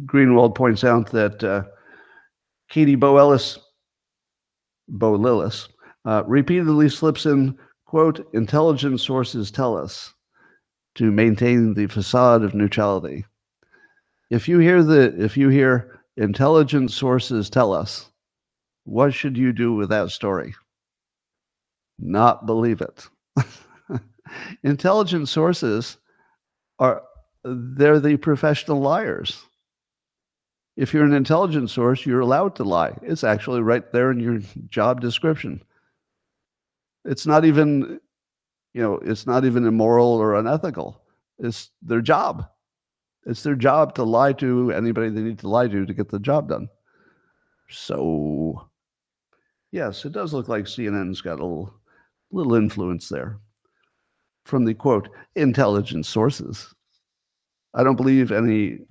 Greenwald points out that Katie Bolilis repeatedly slips in, quote, intelligence sources tell us, to maintain the facade of neutrality. If you hear intelligence sources tell us, what should you do with that story? Not believe it. Intelligence sources they're the professional liars. If you're an intelligence source, you're allowed to lie. It's actually right there in your job description. It's not even, it's not even immoral or unethical. It's their job. It's their job to lie to anybody they need to lie to get the job done. So, yes, it does look like CNN's got a little influence there from the, quote, intelligence sources. I don't believe any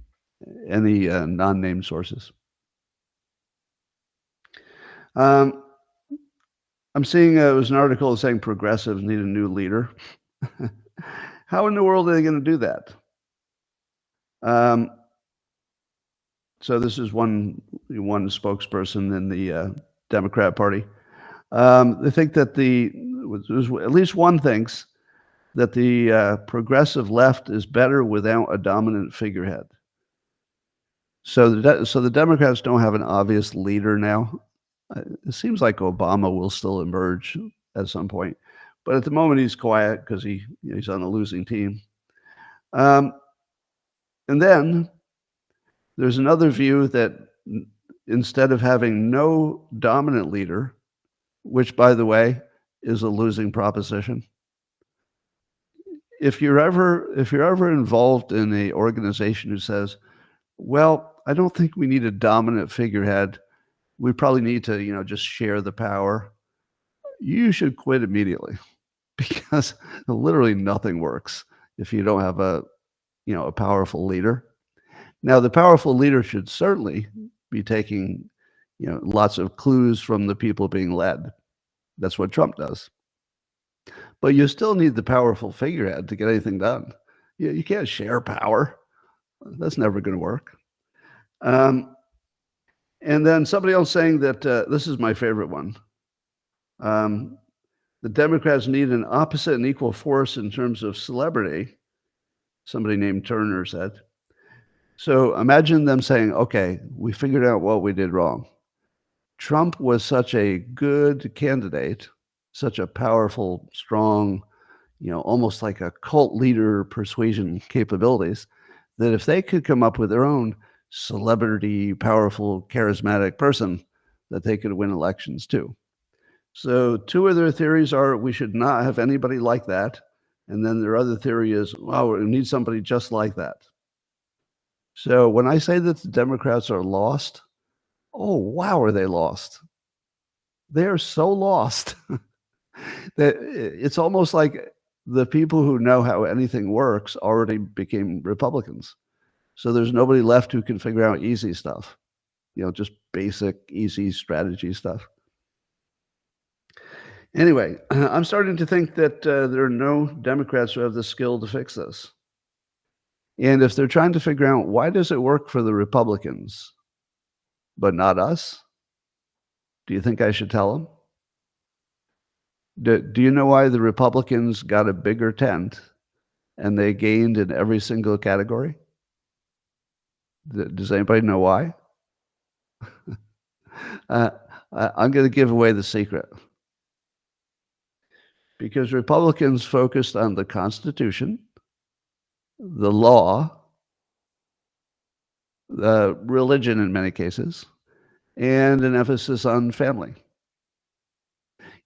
non-named sources. I'm seeing it was an article saying progressives need a new leader. How in the world are they going to do that? So this is one spokesperson in the Democrat Party. They think that at least one thinks that the progressive left is better without a dominant figurehead. So the Democrats don't have an obvious leader now. It seems like Obama will still emerge at some point, but at the moment he's quiet because he's on a losing team. And then there's another view that instead of having no dominant leader, which, by the way, is a losing proposition, if you're ever involved in a organization who says, well, I don't think we need a dominant figurehead, we probably need to just share the power, you should quit immediately because literally nothing works if you don't have a powerful leader. Now, the powerful leader should certainly be taking lots of clues from the people being led. That's what Trump does. But you still need the powerful figurehead to get anything done. You can't share power. That's never going to work. And then somebody else saying that this is my favorite one. The Democrats need an opposite and equal force in terms of celebrity, somebody named Turner said. So imagine them saying, okay, we figured out what we did wrong. Trump was such a good candidate, such a powerful, strong, almost like a cult leader persuasion capabilities, that if they could come up with their own celebrity, powerful, charismatic person, that they could win elections too. So two of their theories are we should not have anybody like that. And then their other theory is, well, we need somebody just like that. So when I say that the Democrats are lost, oh, wow, are they lost? They are so lost that it's almost like the people who know how anything works already became Republicans. So there's nobody left who can figure out easy stuff, just basic, easy strategy stuff. Anyway, I'm starting to think that there are no Democrats who have the skill to fix this. And if they're trying to figure out why does it work for the Republicans, but not us, do you think I should tell them? Do you know why the Republicans got a bigger tent and they gained in every single category? Does anybody know why? I'm going to give away the secret. Because Republicans focused on the Constitution, the law, the religion in many cases, and an emphasis on family.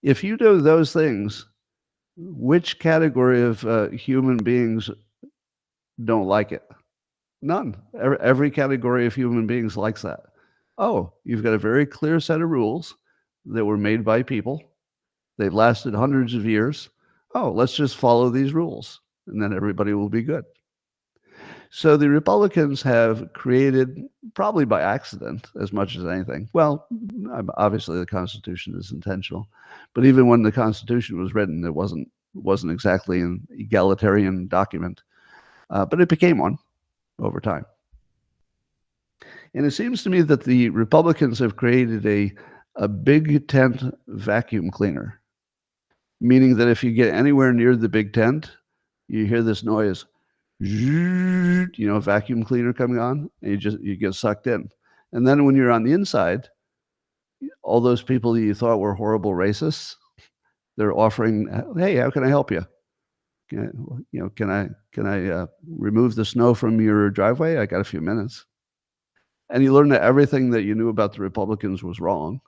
If you do those things, which category of human beings don't like it? None. Every category of human beings likes that. Oh, you've got a very clear set of rules that were made by people. They've lasted hundreds of years. Oh, let's just follow these rules, and then everybody will be good. So the Republicans have created, probably by accident as much as anything. Well, obviously the Constitution is intentional, but even when the Constitution was written, it wasn't exactly an egalitarian document, but it became one over time. And it seems to me that the Republicans have created a big tent vacuum cleaner, meaning that if you get anywhere near the big tent, you hear this noise, vacuum cleaner coming on, and you get sucked in. And then when you're on the inside, all those people that you thought were horrible racists, they're offering, hey, how can I help you? Can I remove the snow from your driveway? I got a few minutes. And you learn that everything that you knew about the Republicans was wrong.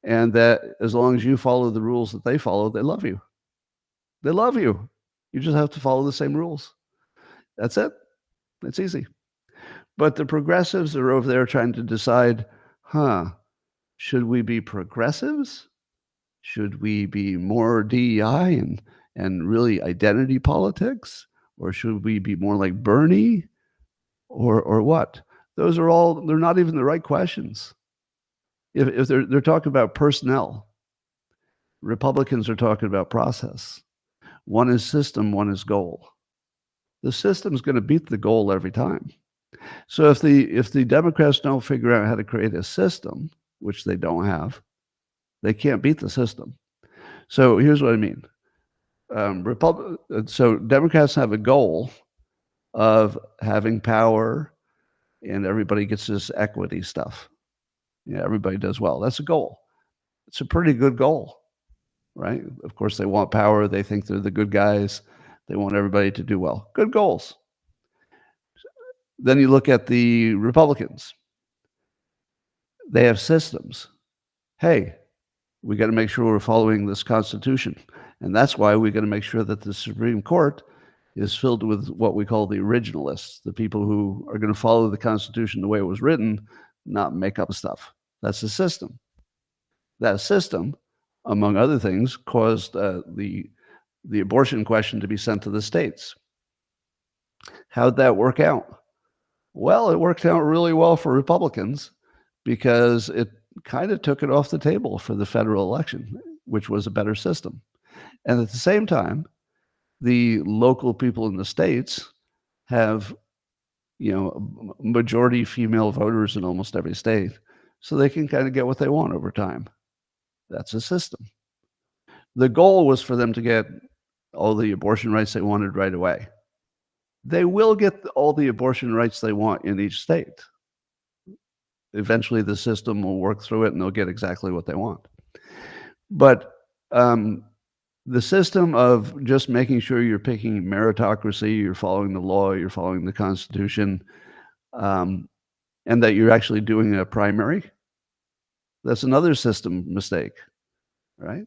And that as long as you follow the rules that they follow, they love you. They love you. You just have to follow the same rules. That's it. It's easy. But the progressives are over there trying to decide, should we be progressives? Should we be more DEI and really identity politics? Or should we be more like Bernie? Or what? Those are all, they're not even the right questions. If they're talking about personnel, Republicans are talking about process. One is system, one is goal. The system's going to beat the goal every time. So if the Democrats don't figure out how to create a system, which they don't have, they can't beat the system. So here's what I mean. So Democrats have a goal of having power, and everybody gets this equity stuff. Yeah, everybody does well. That's a goal. It's a pretty good goal, right? Of course, they want power. They think they're the good guys. They want everybody to do well. Good goals. Then you look at the Republicans. They have systems. Hey, we got to make sure we're following this Constitution. And that's why we got to make sure that the Supreme Court is filled with what we call the originalists, the people who are going to follow the Constitution the way it was written, not make up stuff. That's the system. That system, among other things, caused the abortion question to be sent to the states. How'd that work out? Well, it worked out really well for Republicans because it kind of took it off the table for the federal election, which was a better system. And at the same time, the local people in the states have, majority female voters in almost every state, so they can kind of get what they want over time. That's a system. The goal was for them to get all the abortion rights they wanted right away. They will get all the abortion rights they want in each state. Eventually, the system will work through it and they'll get exactly what they want. But the system of just making sure you're picking meritocracy, you're following the law, you're following the Constitution, and that you're actually doing a primary, that's another system mistake, right?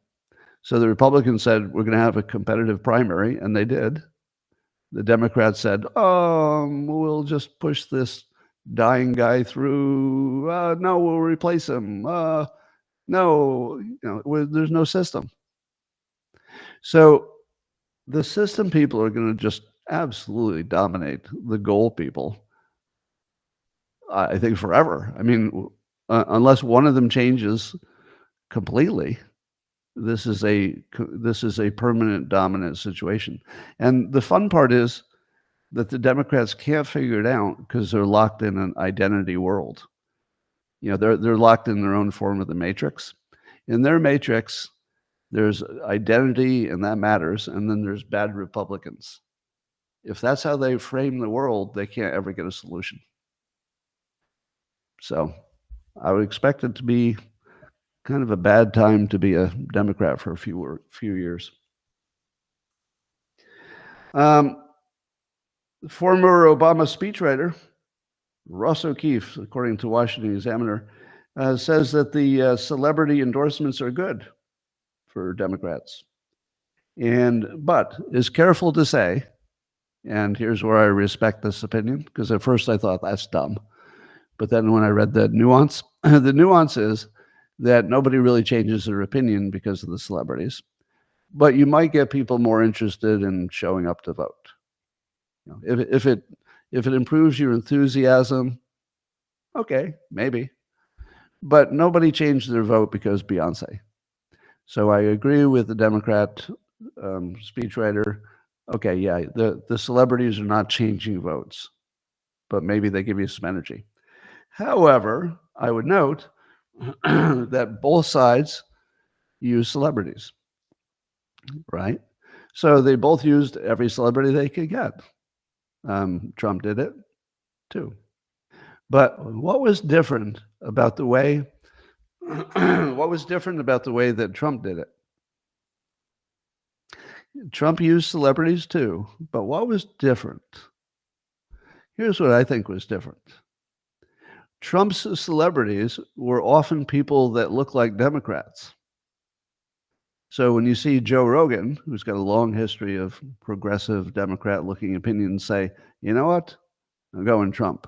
So the Republicans said, we're going to have a competitive primary, and they did. The Democrats said, we'll just push this dying guy through. No, we'll replace him. No, there's no system. So the system people are going to just absolutely dominate the goal people, I think, forever. I mean, unless one of them changes completely, this is a permanent dominant situation. And the fun part is that the Democrats can't figure it out because they're locked in an identity world. They're locked in their own form of the matrix. In their matrix, there's identity, and that matters, and then there's bad Republicans. If that's how they frame the world, they can't ever get a solution. So I would expect it to be kind of a bad time to be a Democrat for a few years. Former Obama speechwriter Ross O'Keefe, according to Washington Examiner, says that the celebrity endorsements are good for Democrats, but is careful to say, and here's where I respect this opinion, because at first I thought that's dumb. But then when I read the nuance, the nuance is that nobody really changes their opinion because of the celebrities, but you might get people more interested in showing up to vote. If it improves your enthusiasm, okay, maybe. But nobody changed their vote because Beyonce. So I agree with the Democrat speechwriter. Okay, yeah, the celebrities are not changing votes, but maybe they give you some energy. However, I would note that both sides use celebrities, right? So they both used every celebrity they could get. Trump did it too. But what was different about the way that Trump did it? Trump used celebrities too, but what was different? Here's what I think was different. Trump's celebrities were often people that look like Democrats. So when you see Joe Rogan, who's got a long history of progressive Democrat-looking opinions, say, you know what, I'm going Trump.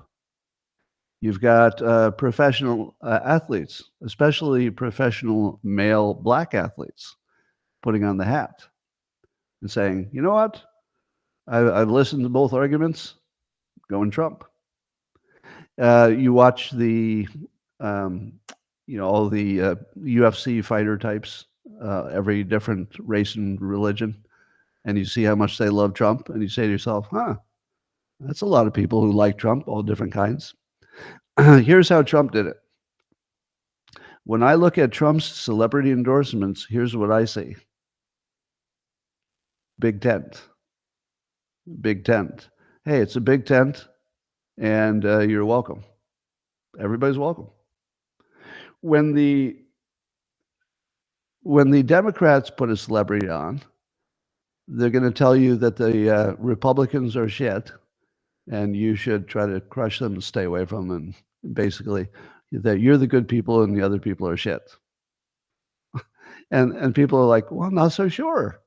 You've got professional athletes, especially professional male black athletes, putting on the hat and saying, you know what, I've listened to both arguments, going Trump. You watch the, all the UFC fighter types, every different race and religion, and you see how much they love Trump, and you say to yourself, that's a lot of people who like Trump, all different kinds. Here's how Trump did it. When I look at Trump's celebrity endorsements, here's what I see. Big tent. Big tent. Hey, it's a big tent. and you're welcome. Everybody's welcome. When the when the Democrats put a celebrity on, they're going to tell you that the Republicans are shit, and you should try to crush them and stay away from them. Basically, that you're the good people and the other people are shit. And people are like, well, I'm not so sure,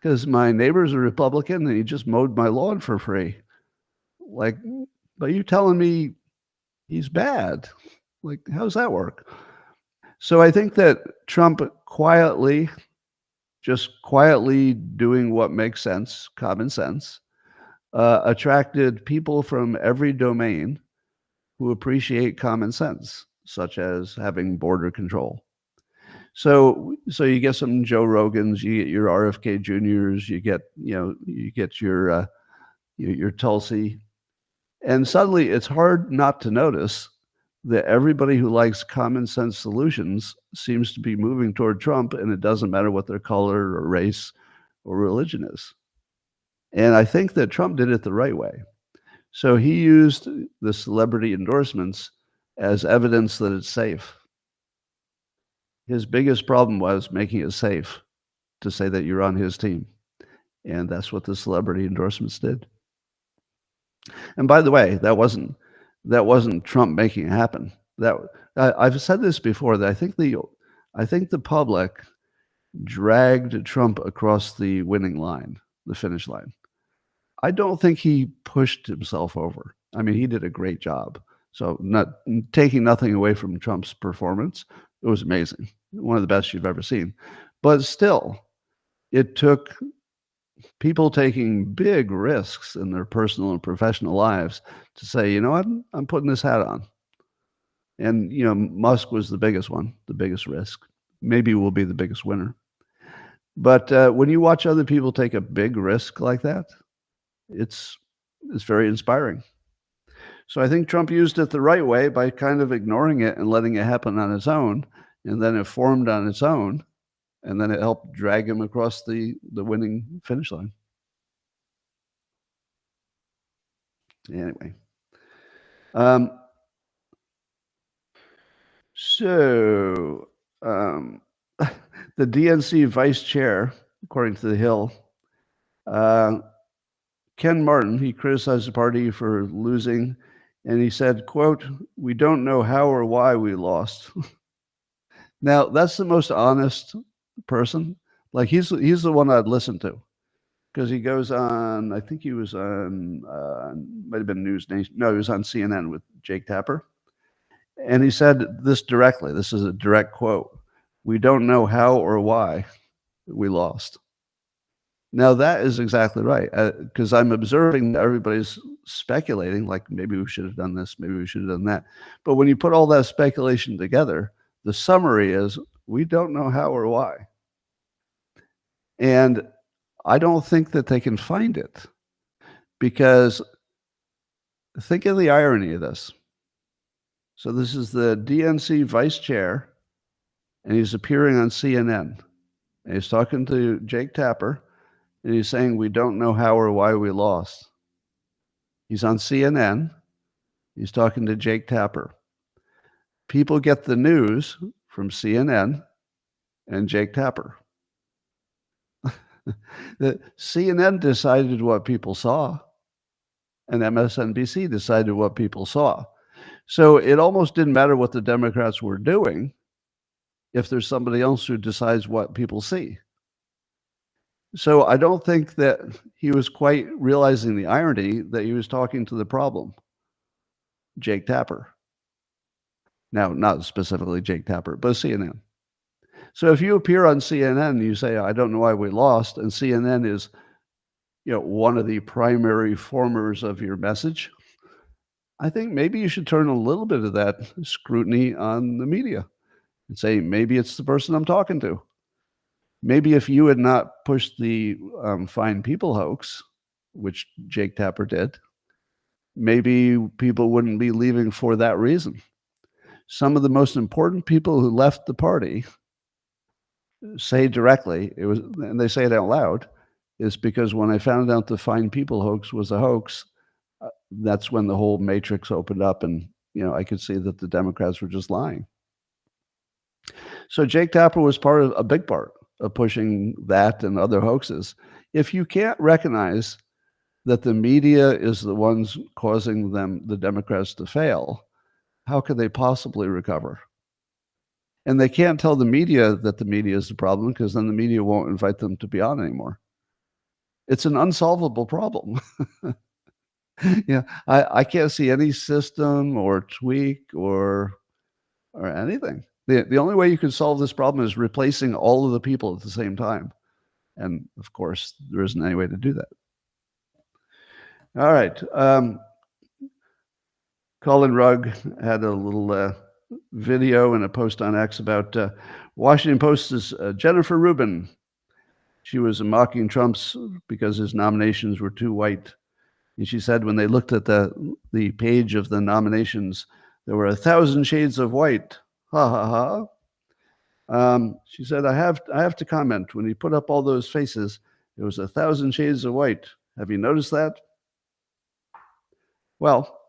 because my neighbor's a Republican and he just mowed my lawn for free. Like, but you're telling me he's bad. Like, how does that work? So I think that Trump just quietly doing what makes sense, common sense, attracted people from every domain who appreciate common sense, such as having border control. So you get some Joe Rogans, you get your RFK Juniors, you get your Tulsi, and suddenly it's hard not to notice that everybody who likes common sense solutions seems to be moving toward Trump, and it doesn't matter what their color or race or religion is. And I think that Trump did it the right way. So he used the celebrity endorsements as evidence that it's safe. His biggest problem was making it safe to say that you're on his team. And that's what the celebrity endorsements did. And by the way, that wasn't Trump making it happen. I've said this before, that I think the public dragged Trump across the winning line, the finish line. I don't think he pushed himself over. I mean, he did a great job. So not taking nothing away from Trump's performance, it was amazing. One of the best you've ever seen. But still, it took people taking big risks in their personal and professional lives to say, you know what, I'm putting this hat on. And, Musk was the biggest one, the biggest risk. Maybe will be the biggest winner. But when you watch other people take a big risk like that, it's very inspiring. So I think Trump used it the right way by kind of ignoring it and letting it happen on its own. And then it formed on its own. And then it helped drag him across the winning finish line. Anyway. So the DNC vice chair, according to The Hill, Ken Martin, he criticized the party for losing, and he said, quote, "We don't know how or why we lost." Now, that's the most honest person. Like, he's the one I'd listen to, because he goes on, I think he was on, might have been News Nation. No, he was on CNN with Jake Tapper. And he said this directly. This is a direct quote. "We don't know how or why we lost." Now, that is exactly right, because I'm observing that everybody's speculating, like, maybe we should have done this, maybe we should have done that. But when you put all that speculation together, the summary is, we don't know how or why. And I don't think that they can find it, because think of the irony of this. So this is the DNC vice chair, and he's appearing on CNN. And he's talking to Jake Tapper, and he's saying, we don't know how or why we lost. He's on CNN. He's talking to Jake Tapper. People get the news from CNN and Jake Tapper. The CNN decided what people saw, and MSNBC decided what people saw. So it almost didn't matter what the Democrats were doing if there's somebody else who decides what people see. So I don't think that he was quite realizing the irony that he was talking to the problem, Jake Tapper. Now, not specifically Jake Tapper, but CNN. So if you appear on CNN and you say, I don't know why we lost, and CNN is, one of the primary formers of your message, I think maybe you should turn a little bit of that scrutiny on the media and say, maybe it's the person I'm talking to. Maybe if you had not pushed the Fine People hoax, which Jake Tapper did, maybe people wouldn't be leaving for that reason. Some of the most important people who left the party say directly, and they say it out loud, is because when I found out the Fine People hoax was a hoax, that's when the whole matrix opened up, and I could see that the Democrats were just lying. So Jake Tapper was a big part of pushing that and other hoaxes. If you can't recognize that the media is the ones causing the Democrats to fail, how could they possibly recover? And they can't tell the media that the media is the problem, because then the media won't invite them to be on anymore. It's an unsolvable problem. I can't see any system or tweak or anything. The only way you can solve this problem is replacing all of the people at the same time. And of course, there isn't any way to do that. All right. Colin Rugg had a little video and a post on X about Washington Post's Jennifer Rubin. She was mocking Trump's because his nominations were too white. And she said when they looked at the page of the nominations, there were 1,000 shades of white. Ha ha ha. She said, I have to comment. When he put up all those faces, it was 1,000 shades of white. Have you noticed that? Well,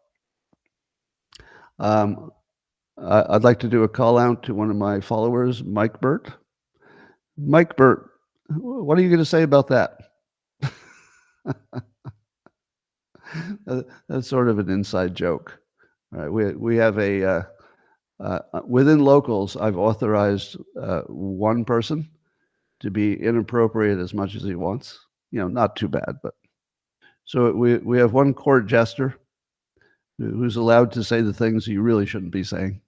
I'd like to do a call out to one of my followers, Mike Burt. Mike Burt, what are you going to say about that? That's sort of an inside joke. All right, we have within locals, I've authorized one person to be inappropriate as much as he wants. Not too bad, but so we have one court jester who's allowed to say the things you really shouldn't be saying,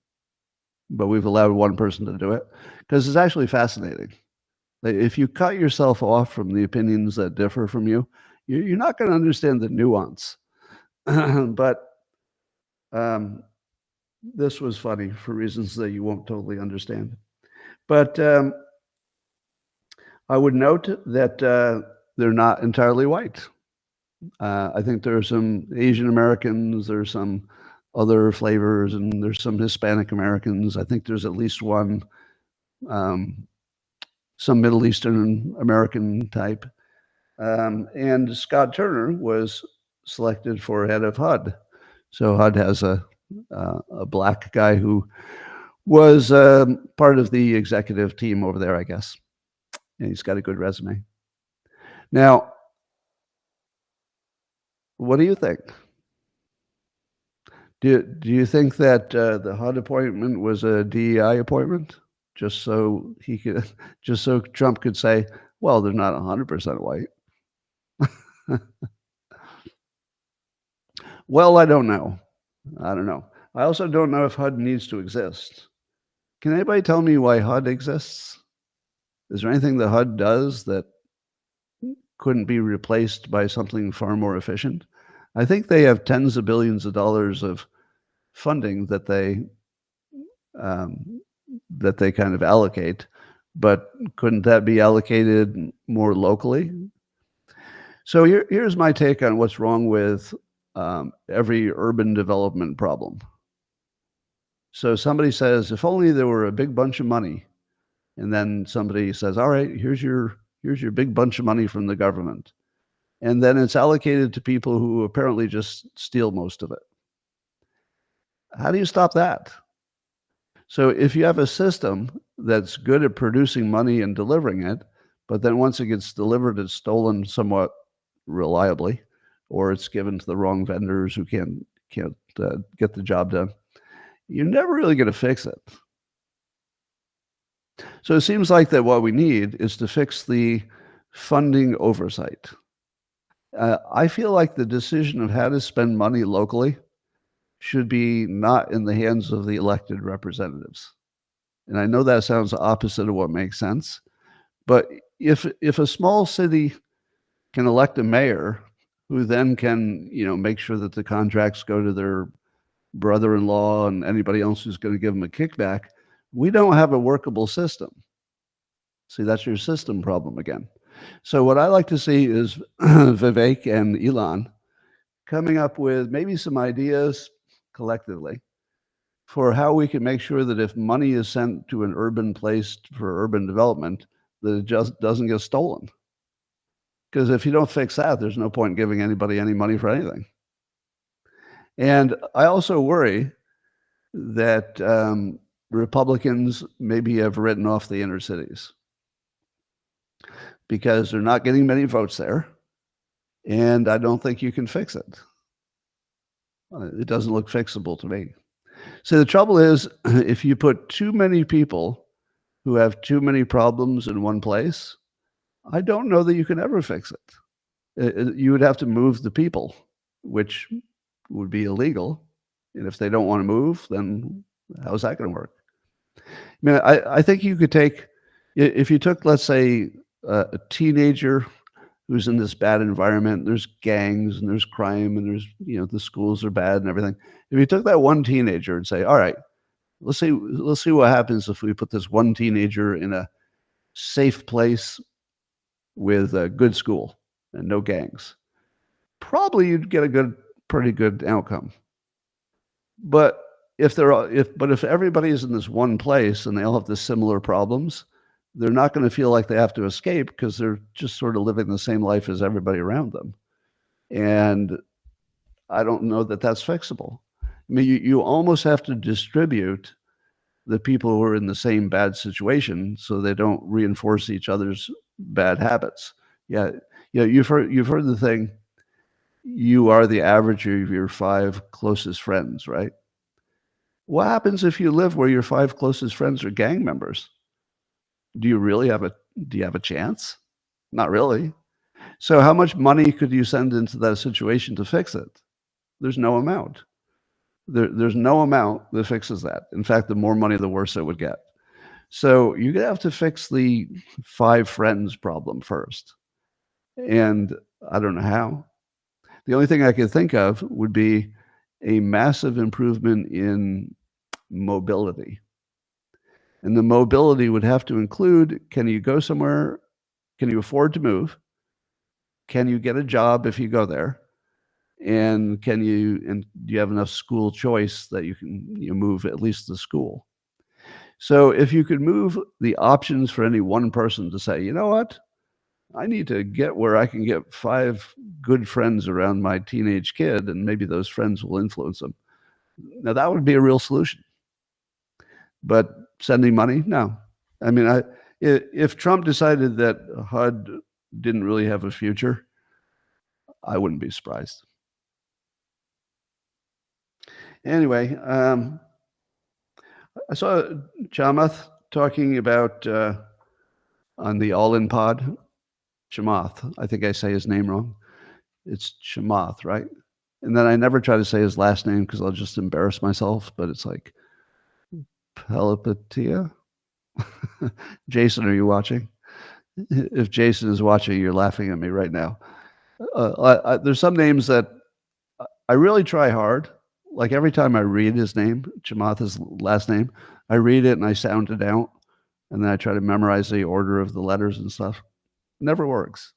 but we've allowed one person to do it because it's actually fascinating. If you cut yourself off from the opinions that differ from you, you're not going to understand the nuance. But this was funny for reasons that you won't totally understand. But I would note that they're not entirely white. I think there are some Asian Americans, there's some other flavors, and there's some Hispanic Americans. I think there's at least one, some Middle Eastern American type. And Scott Turner was selected for head of HUD. So HUD has a black guy who was part of the executive team over there, I guess. And he's got a good resume. Now, what do you think? Do you think that the HUD appointment was a DEI appointment, just so Trump could say, well, they're not 100% white? Well, I don't know. I also don't know if HUD needs to exist. Can anybody tell me why HUD exists? Is there anything the HUD does that couldn't be replaced by something far more efficient? I think they have tens of billions of dollars of funding that they kind of allocate, but couldn't that be allocated more locally? So here's my take on what's wrong with every urban development problem. So somebody says, if only there were a big bunch of money, and then somebody says, all right, here's your big bunch of money from the government. And then it's allocated to people who apparently just steal most of it. How do you stop that? So if you have a system that's good at producing money and delivering it, but then once it gets delivered, it's stolen somewhat reliably, or it's given to the wrong vendors who can't get the job done, you're never really going to fix it. So it seems like that what we need is to fix the funding oversight. I feel like the decision of how to spend money locally should be not in the hands of the elected representatives. And I know that sounds opposite of what makes sense, but if a small city can elect a mayor who then can, make sure that the contracts go to their brother-in-law and anybody else who's going to give them a kickback, we don't have a workable system. See, that's your system problem again. So what I like to see is Vivek and Elon coming up with maybe some ideas collectively for how we can make sure that if money is sent to an urban place for urban development, that it just doesn't get stolen. Because if you don't fix that, there's no point giving anybody any money for anything. And I also worry that Republicans maybe have written off the inner cities because they're not getting many votes there. And I don't think you can fix it. It doesn't look fixable to me. So the trouble is, if you put too many people who have too many problems in one place, I don't know that you can ever fix it. You would have to move the people, which would be illegal. And if they don't want to move, then how's that going to work? I mean, I think you could take, if you took, let's say, a teenager who's in this bad environment, there's gangs and there's crime and there's, the schools are bad and everything. If you took that one teenager and say, all right, let's see what happens if we put this one teenager in a safe place with a good school and no gangs. Probably you'd get a pretty good outcome. But if everybody is in this one place and they all have the similar problems, they're not going to feel like they have to escape because they're just sort of living the same life as everybody around them. And I don't know that that's fixable. I mean, you almost have to distribute the people who are in the same bad situation so they don't reinforce each other's bad habits. Yeah, you've heard the thing, you are the average of your 5 closest friends, right? What happens if you live where your 5 closest friends are gang members? Do you have a chance? Not really. So how much money could you send into that situation to fix it? There's no amount. There's no amount that fixes that. In fact, the more money, the worse it would get. So you're gonna have to fix the 5 friends problem first. And I don't know how. The only thing I could think of would be a massive improvement in mobility. And the mobility would have to include, can you go somewhere? Can you afford to move? Can you get a job if you go there? And do you have enough school choice that you can move at least to school? So if you could move the options for any one person to say, you know what, I need to get where I can get 5 good friends around my teenage kid, and maybe those friends will influence them. Now that would be a real solution. But sending money, no. I mean, if Trump decided that HUD didn't really have a future, I wouldn't be surprised. Anyway, I saw Chamath talking about on the All In Pod. Chamath, I think I say his name wrong. It's Chamath, right? And then I never try to say his last name because I'll just embarrass myself. But it's like Pelipatia. Jason, are you watching? If Jason is watching, you're laughing at me right now. There's some names that I really try hard. Like every time I read his name, Chamath's last name, I read it and I sound it out. And then I try to memorize the order of the letters and stuff. Never works.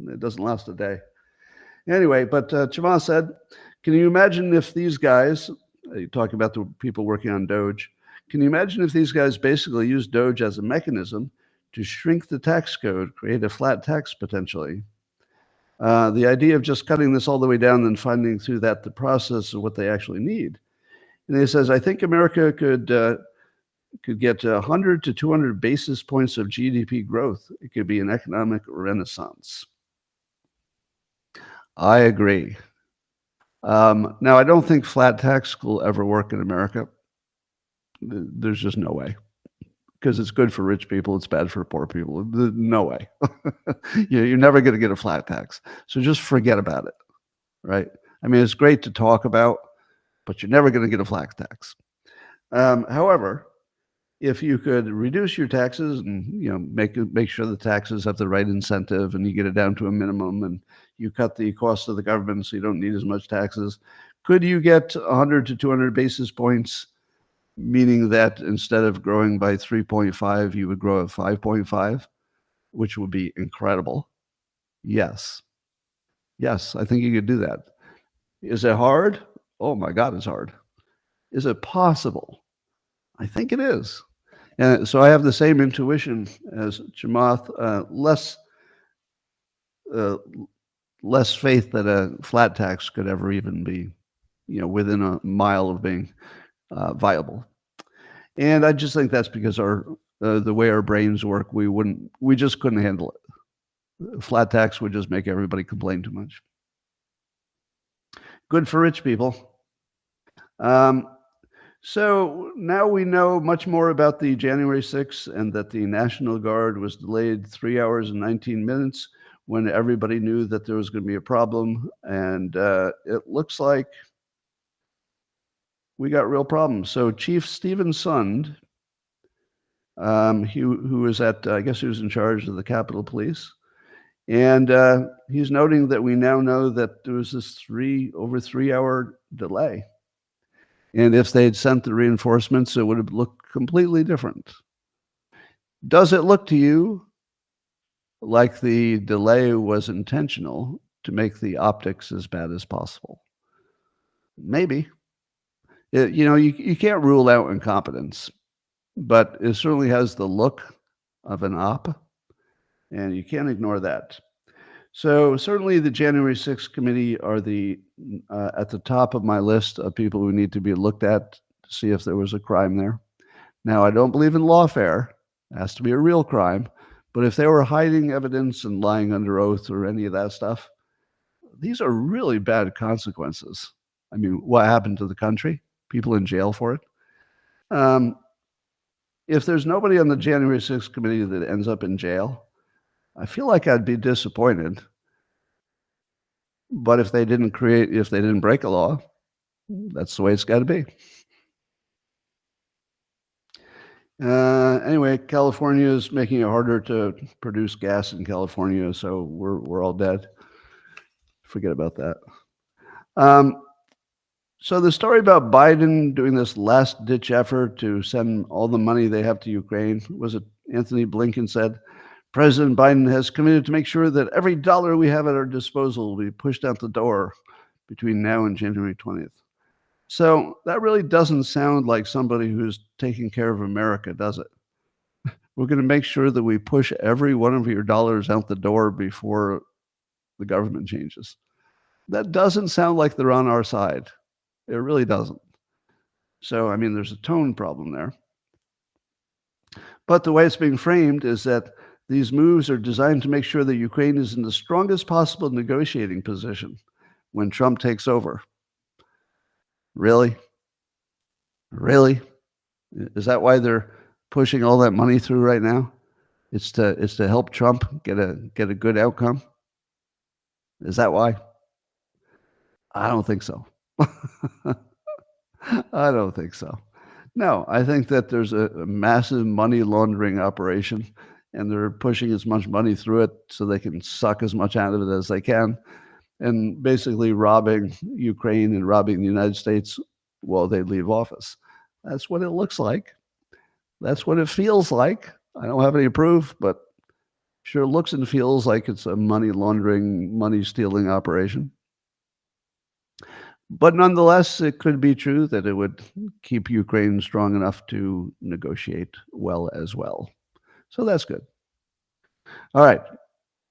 It doesn't last a day. Anyway, but Chamath said, can you imagine if these guys, talking about the people working on Doge, can you imagine if these guys basically use Doge as a mechanism to shrink the tax code, create a flat tax potentially? The idea of just cutting this all the way down and finding through that the process of what they actually need. And he says, I think America could get 100 to 200 basis points of GDP growth. It could be an economic renaissance. I agree. Now, I don't think flat tax will ever work in America. There's just no way. Because it's good for rich people, it's bad for poor people. No way. You're never going to get a flat tax. So just forget about it, right? I mean, it's great to talk about, but you're never going to get a flat tax. However, if you could reduce your taxes and make sure the taxes have the right incentive and you get it down to a minimum and you cut the cost of the government so you don't need as much taxes, could you get 100 to 200 basis points, meaning that instead of growing by 3.5, you would grow at 5.5, which would be incredible? Yes. Yes, I think you could do that. Is it hard? Oh my God, it's hard. Is it possible? I think it is. And so I have the same intuition as Chamath, less faith that a flat tax could ever even be within a mile of being viable. And I just think that's because the way our brains work, we just couldn't handle it. Flat tax would just make everybody complain too much. Good for rich people. So now we know much more about the January 6th and that the National Guard was delayed 3 hours and 19 minutes when everybody knew that there was going to be a problem. And it looks like we got real problems. So Chief Stephen Sund, who was I guess he was in charge of the Capitol Police. And he's noting that we now know that there was this over 3 hour delay. And if they'd sent the reinforcements, it would have looked completely different. Does it look to you like the delay was intentional to make the optics as bad as possible? Maybe. You can't rule out incompetence, but it certainly has the look of an op, and you can't ignore that. So certainly the January 6th committee are at the top of my list of people who need to be looked at to see if there was a crime there. Now, I don't believe in lawfare. It has to be a real crime. But if they were hiding evidence and lying under oath or any of that stuff, these are really bad consequences. I mean, what happened to the country? People in jail for it. If there's nobody on the January 6th committee that ends up in jail, I feel like I'd be disappointed. But if they didn't break a law, that's the way it's got to be. Anyway, California is making it harder to produce gas in California, so we're all dead. Forget about that. So the story about Biden doing this last-ditch effort to send all the money they have to Ukraine, was it Anthony Blinken said, President Biden has committed to make sure that every dollar we have at our disposal will be pushed out the door between now and January 20th. So that really doesn't sound like somebody who's taking care of America, does it? We're going to make sure that we push every one of your dollars out the door before the government changes. That doesn't sound like they're on our side. It really doesn't. So, I mean, there's a tone problem there. But the way it's being framed is that these moves are designed to make sure that Ukraine is in the strongest possible negotiating position when Trump takes over. Really? Really? Is that why they're pushing all that money through right now? It's to help Trump get a good outcome? Is that why? I don't think so. I don't think so. No, I think that there's a massive money laundering operation, and they're pushing as much money through it so they can suck as much out of it as they can, and basically robbing Ukraine and robbing the United States while they leave office. That's what it looks like. That's what it feels like. I don't have any proof, but sure looks and feels like it's a money laundering, money stealing operation. But nonetheless, it could be true that it would keep Ukraine strong enough to negotiate well as well. So that's good. All right.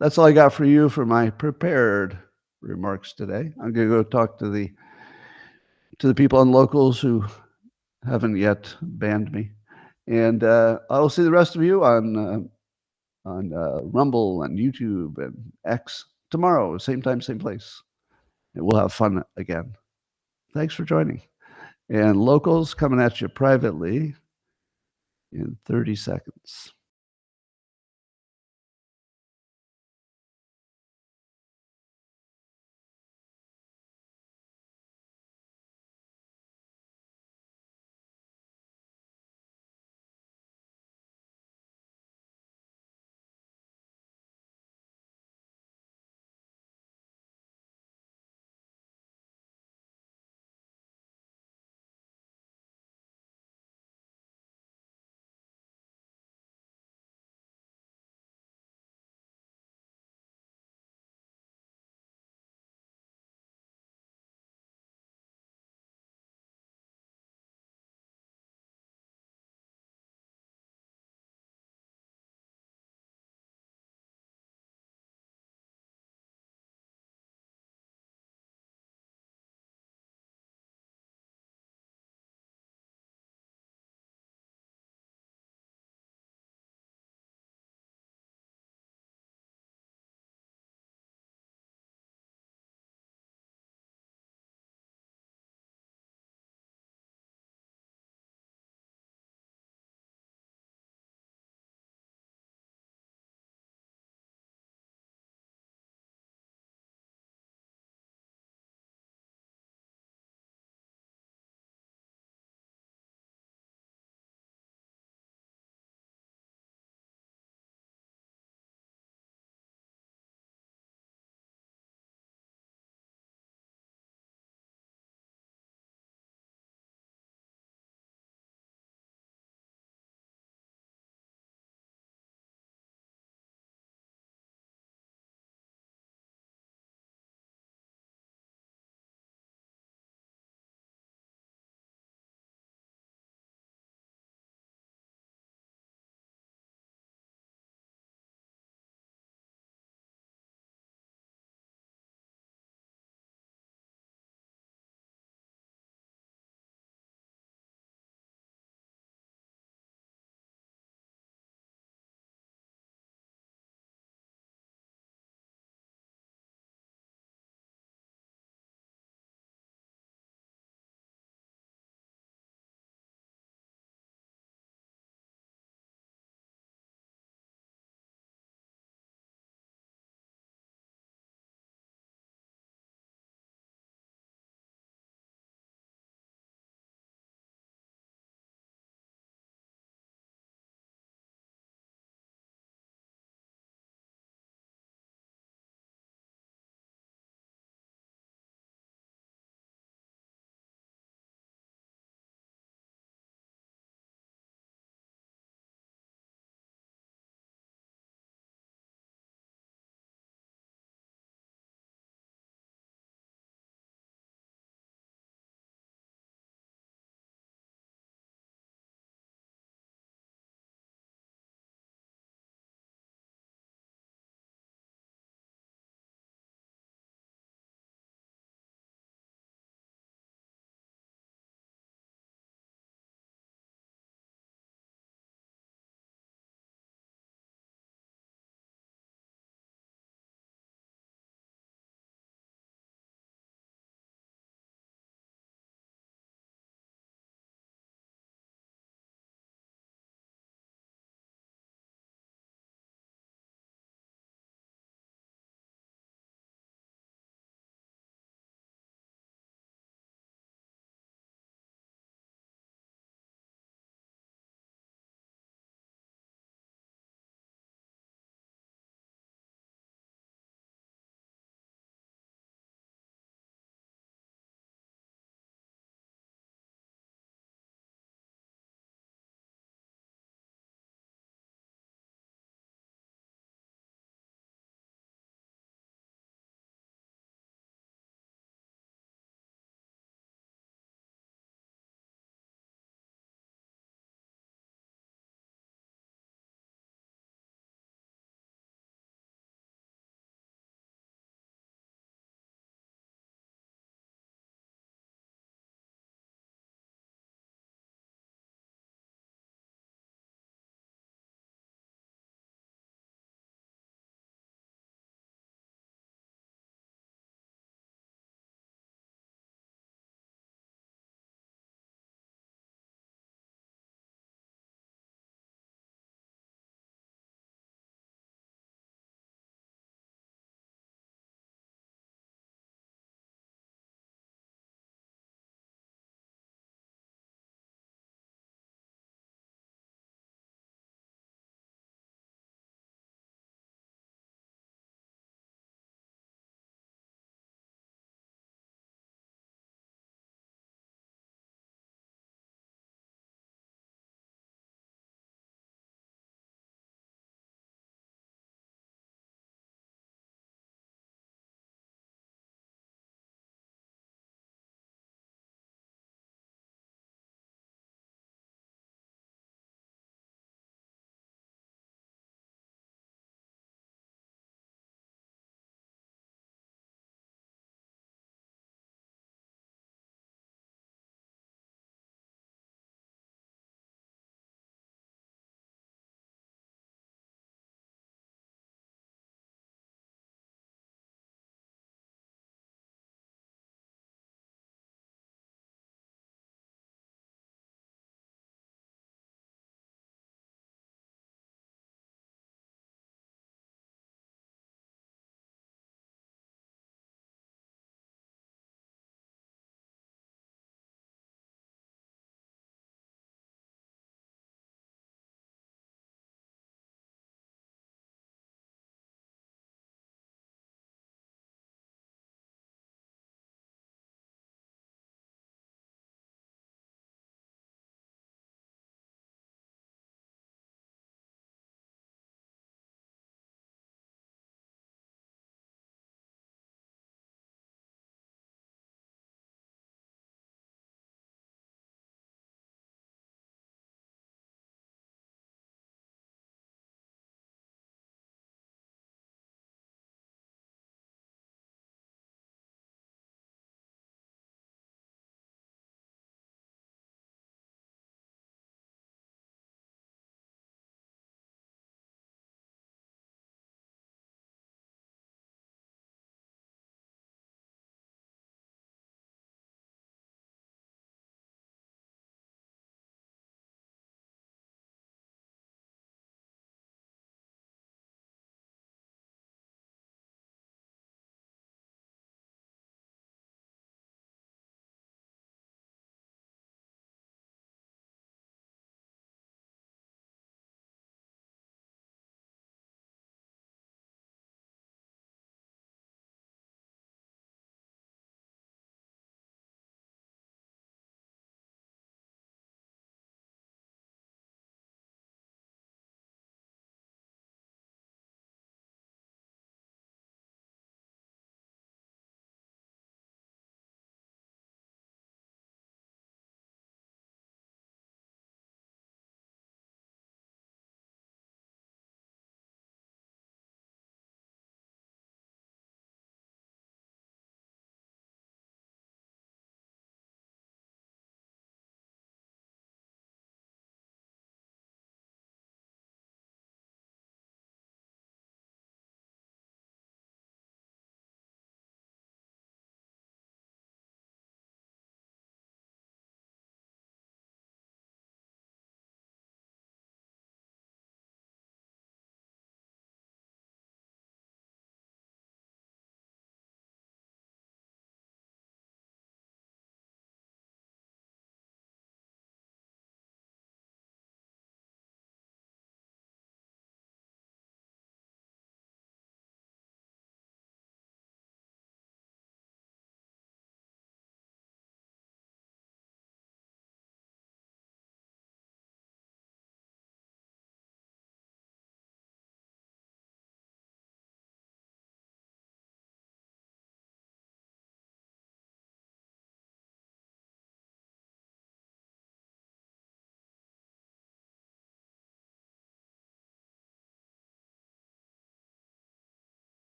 That's all I got for you for my prepared remarks today. I'm going to go talk to the people on locals who haven't yet banned me. And I'll see the rest of you on Rumble and YouTube and X tomorrow, same time, same place. And we'll have fun again. Thanks for joining. And locals coming at you privately in 30 seconds.